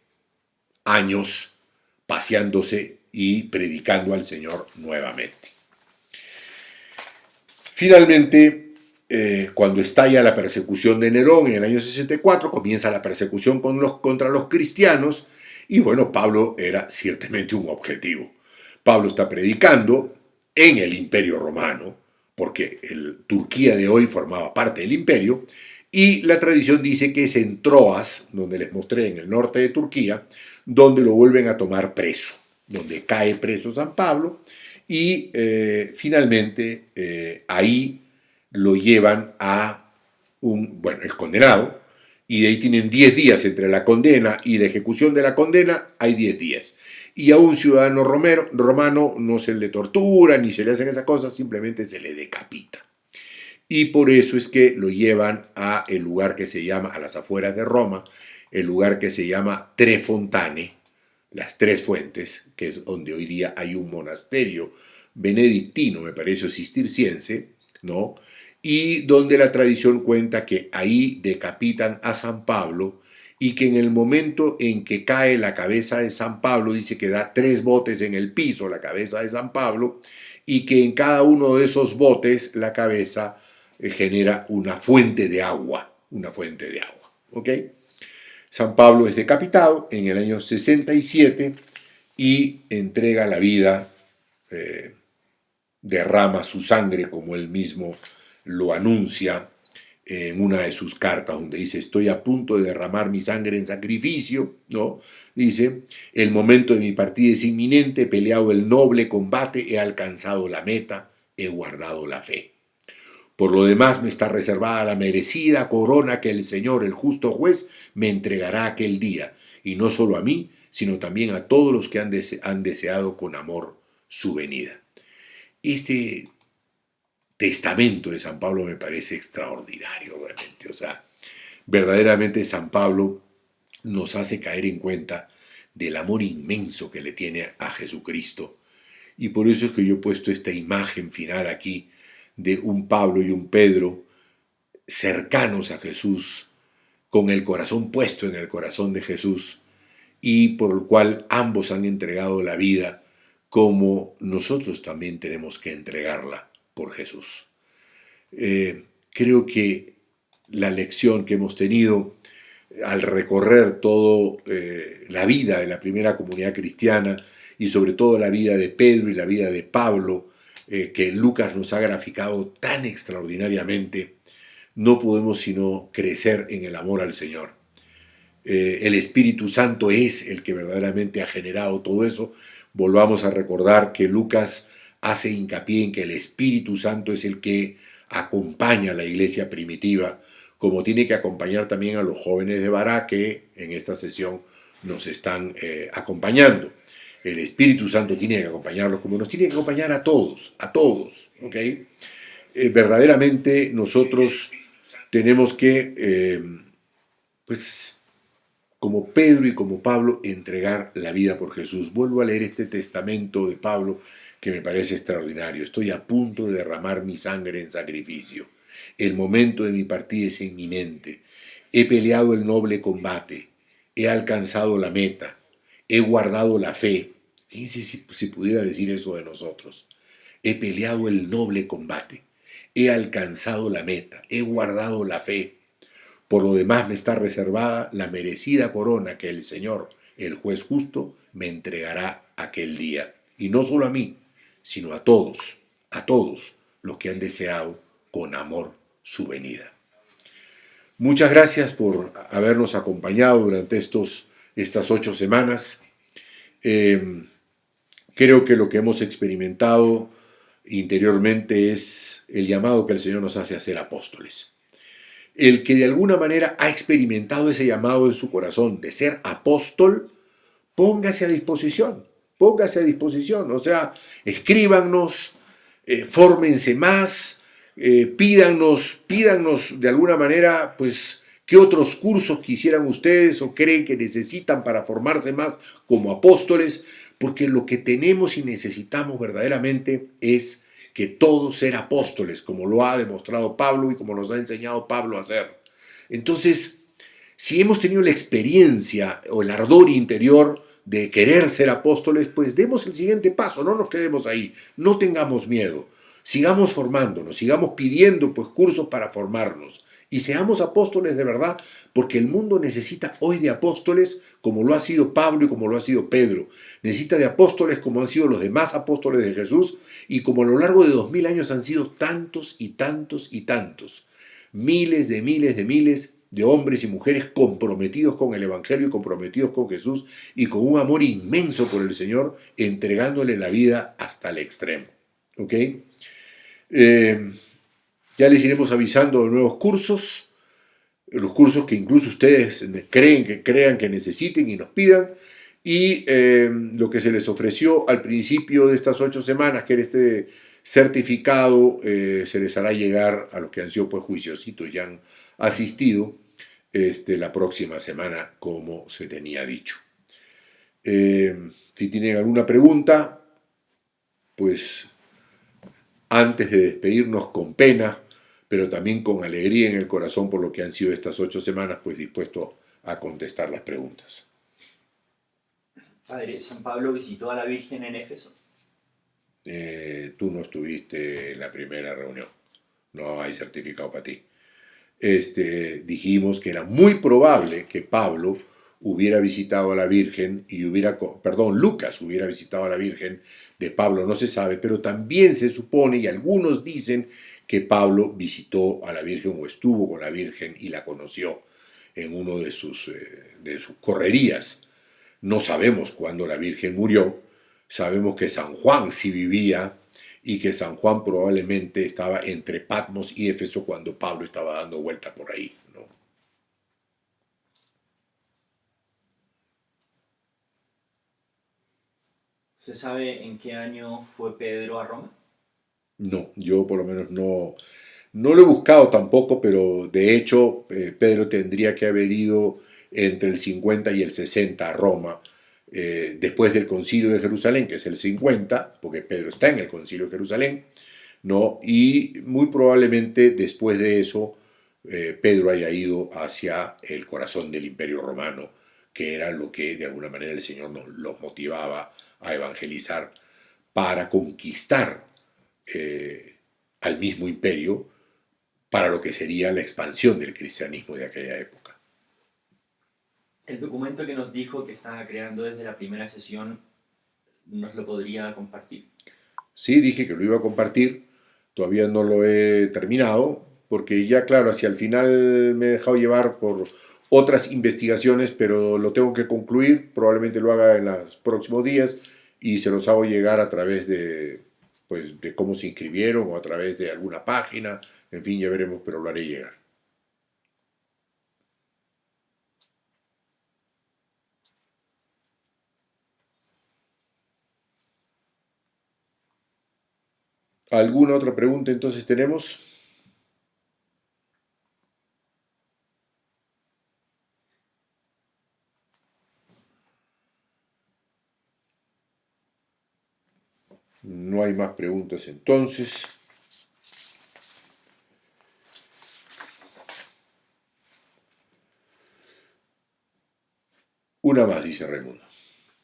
[SPEAKER 1] años paseándose y predicando al Señor nuevamente. Finalmente, cuando estalla la persecución de Nerón en el año 64, comienza la persecución contra los cristianos y bueno, Pablo era ciertamente un objetivo. Pablo está predicando en el Imperio Romano, porque Turquía de hoy formaba parte del imperio, y la tradición dice que es en Troas, donde les mostré en el norte de Turquía, donde lo vuelven a tomar preso, donde cae preso San Pablo, y finalmente ahí lo llevan a bueno, es condenado, y de ahí tienen 10 días entre la condena y la ejecución de la condena, hay 10 días. Y a un ciudadano romano no se le tortura ni se le hacen esas cosas, simplemente se le decapita. Y por eso es que lo llevan a el lugar que se llama, a las afueras de Roma, el lugar que se llama Tre Fontane, las Tres Fuentes, que es donde hoy día hay un monasterio benedictino, me parece, cisterciense, ¿no? Y donde la tradición cuenta que ahí decapitan a San Pablo y que en el momento en que cae la cabeza de San Pablo, dice que da 3 botes en el piso la cabeza de San Pablo y que en cada uno de esos botes la cabeza genera una fuente de agua, ¿ok? San Pablo es decapitado en el año 67 y entrega la vida, derrama su sangre como él mismo lo anuncia en una de sus cartas, donde dice: estoy a punto de derramar mi sangre en sacrificio, ¿no? Dice: el momento de mi partida es inminente, he peleado el noble combate, he alcanzado la meta, he guardado la fe. Por lo demás me está reservada la merecida corona que el Señor, el justo juez, me entregará aquel día, y no solo a mí, sino también a todos los que han deseado con amor su venida. Este testamento de San Pablo me parece extraordinario, realmente. O sea, verdaderamente San Pablo nos hace caer en cuenta del amor inmenso que le tiene a Jesucristo. Y por eso es que yo he puesto esta imagen final aquí de un Pablo y un Pedro cercanos a Jesús, con el corazón puesto en el corazón de Jesús, y por el cual ambos han entregado la vida, como nosotros también tenemos que entregarla por Jesús. Creo que la lección que hemos tenido al recorrer toda la vida de la primera comunidad cristiana, y sobre todo la vida de Pedro y la vida de Pablo, que Lucas nos ha graficado tan extraordinariamente, no podemos sino crecer en el amor al Señor. El Espíritu Santo es el que verdaderamente ha generado todo eso. Volvamos a recordar que Lucas hace hincapié en que el Espíritu Santo es el que acompaña a la iglesia primitiva, como tiene que acompañar también a los jóvenes de Bará, que en esta sesión nos están acompañando. El Espíritu Santo tiene que acompañarlos, como nos tiene que acompañar a todos, ¿ok? Verdaderamente nosotros tenemos que, pues, como Pedro y como Pablo, entregar la vida por Jesús. Vuelvo a leer este testamento de Pablo que me parece extraordinario. Estoy a punto de derramar mi sangre en sacrificio. El momento de mi partida es inminente. He peleado el noble combate. He alcanzado la meta. He guardado la fe. Fíjense si pudiera decir eso de nosotros. He peleado el noble combate. He alcanzado la meta. He guardado la fe. Por lo demás me está reservada la merecida corona que el Señor, el juez justo, me entregará aquel día. Y no solo a mí, sino a todos los que han deseado con amor su venida. Muchas gracias por habernos acompañado durante estas 8 semanas. Creo que lo que hemos experimentado interiormente es el llamado que el Señor nos hace a ser apóstoles. El que de alguna manera ha experimentado ese llamado en su corazón de ser apóstol, póngase a disposición, o sea, escríbanos, fórmense más, pídanos de alguna manera, pues, qué otros cursos quisieran ustedes o creen que necesitan para formarse más como apóstoles, porque lo que tenemos y necesitamos verdaderamente es que todos ser apóstoles, como lo ha demostrado Pablo y como nos ha enseñado Pablo a hacer. Entonces, si hemos tenido la experiencia o el ardor interior de querer ser apóstoles, pues demos el siguiente paso, no nos quedemos ahí, no tengamos miedo, sigamos formándonos, sigamos pidiendo pues cursos para formarnos y seamos apóstoles de verdad, porque el mundo necesita hoy de apóstoles como lo ha sido Pablo y como lo ha sido Pedro, necesita de apóstoles como han sido los demás apóstoles de Jesús y como a lo largo de 2000 años han sido tantos y tantos y tantos, miles de hombres y mujeres comprometidos con el Evangelio y comprometidos con Jesús y con un amor inmenso por el Señor, entregándole la vida hasta el extremo. ¿Ok? Ya les iremos avisando de nuevos cursos, los cursos que incluso ustedes crean que necesiten y nos pidan, y lo que se les ofreció al principio de estas 8 semanas, que era este certificado, se les hará llegar a los que han sido pues juiciositos y han asistido la próxima semana, como se tenía dicho. Si tienen alguna pregunta, pues antes de despedirnos con pena, pero también con alegría en el corazón por lo que han sido estas 8 semanas, pues dispuesto a contestar las preguntas.
[SPEAKER 2] Padre, ¿San Pablo visitó a la Virgen en Éfeso?
[SPEAKER 1] Tú no estuviste en la primera reunión, no hay certificado para ti. Dijimos que era muy probable que Pablo hubiera visitado a la Virgen y Lucas hubiera visitado a la Virgen, de Pablo no se sabe, pero también se supone, y algunos dicen, que Pablo visitó a la Virgen o estuvo con la Virgen y la conoció en uno de sus correrías. No sabemos cuándo la Virgen murió, sabemos que San Juan sí vivía y que San Juan probablemente estaba entre Patmos y Éfeso cuando Pablo estaba dando vuelta por ahí, ¿no?
[SPEAKER 2] ¿Se sabe en qué año fue Pedro a Roma?
[SPEAKER 1] No, yo por lo menos no lo he buscado tampoco, pero de hecho Pedro tendría que haber ido entre el 50 y el 60 a Roma, después del Concilio de Jerusalén, que es el 50, porque Pedro está en el Concilio de Jerusalén, ¿no? Y muy probablemente después de eso Pedro haya ido hacia el corazón del Imperio Romano, que era lo que de alguna manera el Señor los motivaba a evangelizar para conquistar al mismo imperio para lo que sería la expansión del cristianismo de aquella época.
[SPEAKER 2] El documento que nos dijo que estaba creando desde la primera sesión, ¿nos lo podría compartir?
[SPEAKER 1] Sí, dije que lo iba a compartir, todavía no lo he terminado, porque ya claro, hacia el final me he dejado llevar por otras investigaciones, pero lo tengo que concluir, probablemente lo haga en los próximos días y se los hago llegar a través de cómo se inscribieron o a través de alguna página, en fin, ya veremos, pero lo haré llegar. ¿Alguna otra pregunta entonces tenemos? No hay más preguntas entonces. Una más, dice Raimundo.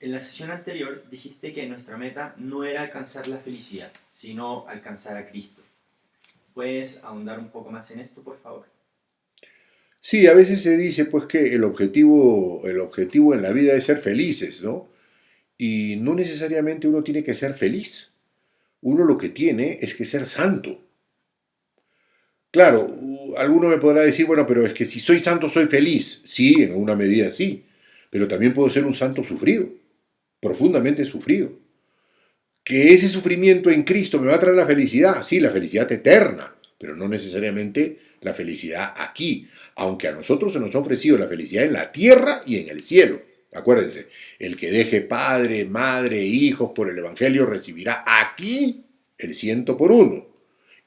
[SPEAKER 2] En la sesión anterior dijiste que nuestra meta no era alcanzar la felicidad, sino alcanzar a Cristo. ¿Puedes ahondar un poco más en esto, por favor?
[SPEAKER 1] Sí, a veces se dice pues que el objetivo en la vida es ser felices, ¿no? Y no necesariamente uno tiene que ser feliz. Uno lo que tiene es que ser santo. Claro, alguno me podrá decir, bueno, pero es que si soy santo soy feliz. Sí, en una medida sí, pero también puedo ser un santo sufrido, profundamente sufrido. Que ese sufrimiento en Cristo me va a traer la felicidad, sí, la felicidad eterna, pero no necesariamente la felicidad aquí, aunque a nosotros se nos ha ofrecido la felicidad en la tierra y en el cielo. Acuérdense, el que deje padre, madre, hijos por el Evangelio recibirá aquí el 100 por 1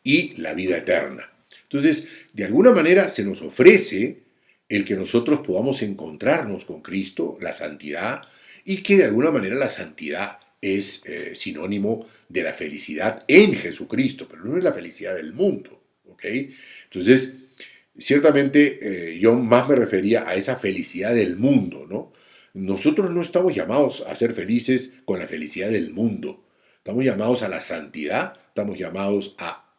[SPEAKER 1] y la vida eterna. Entonces, de alguna manera se nos ofrece el que nosotros podamos encontrarnos con Cristo, la santidad, y que de alguna manera la santidad es sinónimo de la felicidad en Jesucristo, pero no es la felicidad del mundo, ¿ok? Entonces, ciertamente yo más me refería a esa felicidad del mundo, ¿no? Nosotros no estamos llamados a ser felices con la felicidad del mundo, estamos llamados a la santidad, estamos llamados a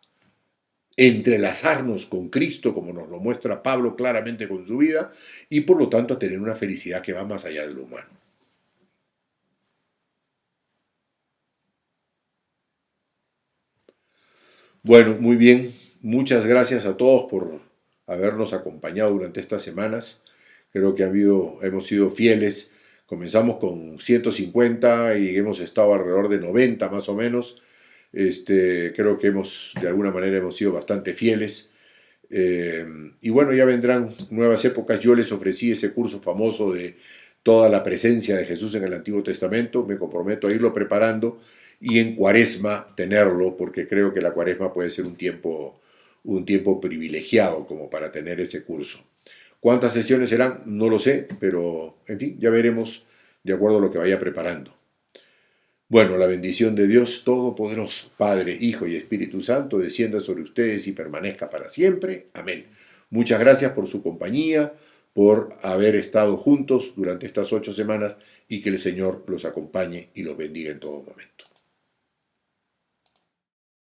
[SPEAKER 1] entrelazarnos con Cristo, como nos lo muestra Pablo claramente con su vida, y por lo tanto a tener una felicidad que va más allá de lo humano. Bueno, muy bien. Muchas gracias a todos por habernos acompañado durante estas semanas. Creo que hemos sido fieles. Comenzamos con 150 y hemos estado alrededor de 90 más o menos. Creo que de alguna manera hemos sido bastante fieles. Y bueno, ya vendrán nuevas épocas. Yo les ofrecí ese curso famoso de toda la presencia de Jesús en el Antiguo Testamento. Me comprometo a irlo preparando y en Cuaresma tenerlo, porque creo que la Cuaresma puede ser un tiempo privilegiado como para tener ese curso. ¿Cuántas sesiones serán? No lo sé, pero en fin, ya veremos de acuerdo a lo que vaya preparando. Bueno, la bendición de Dios Todopoderoso, Padre, Hijo y Espíritu Santo, descienda sobre ustedes y permanezca para siempre. Amén. Muchas gracias por su compañía, por haber estado juntos durante estas 8 semanas y que el Señor los acompañe y los bendiga en todo momento.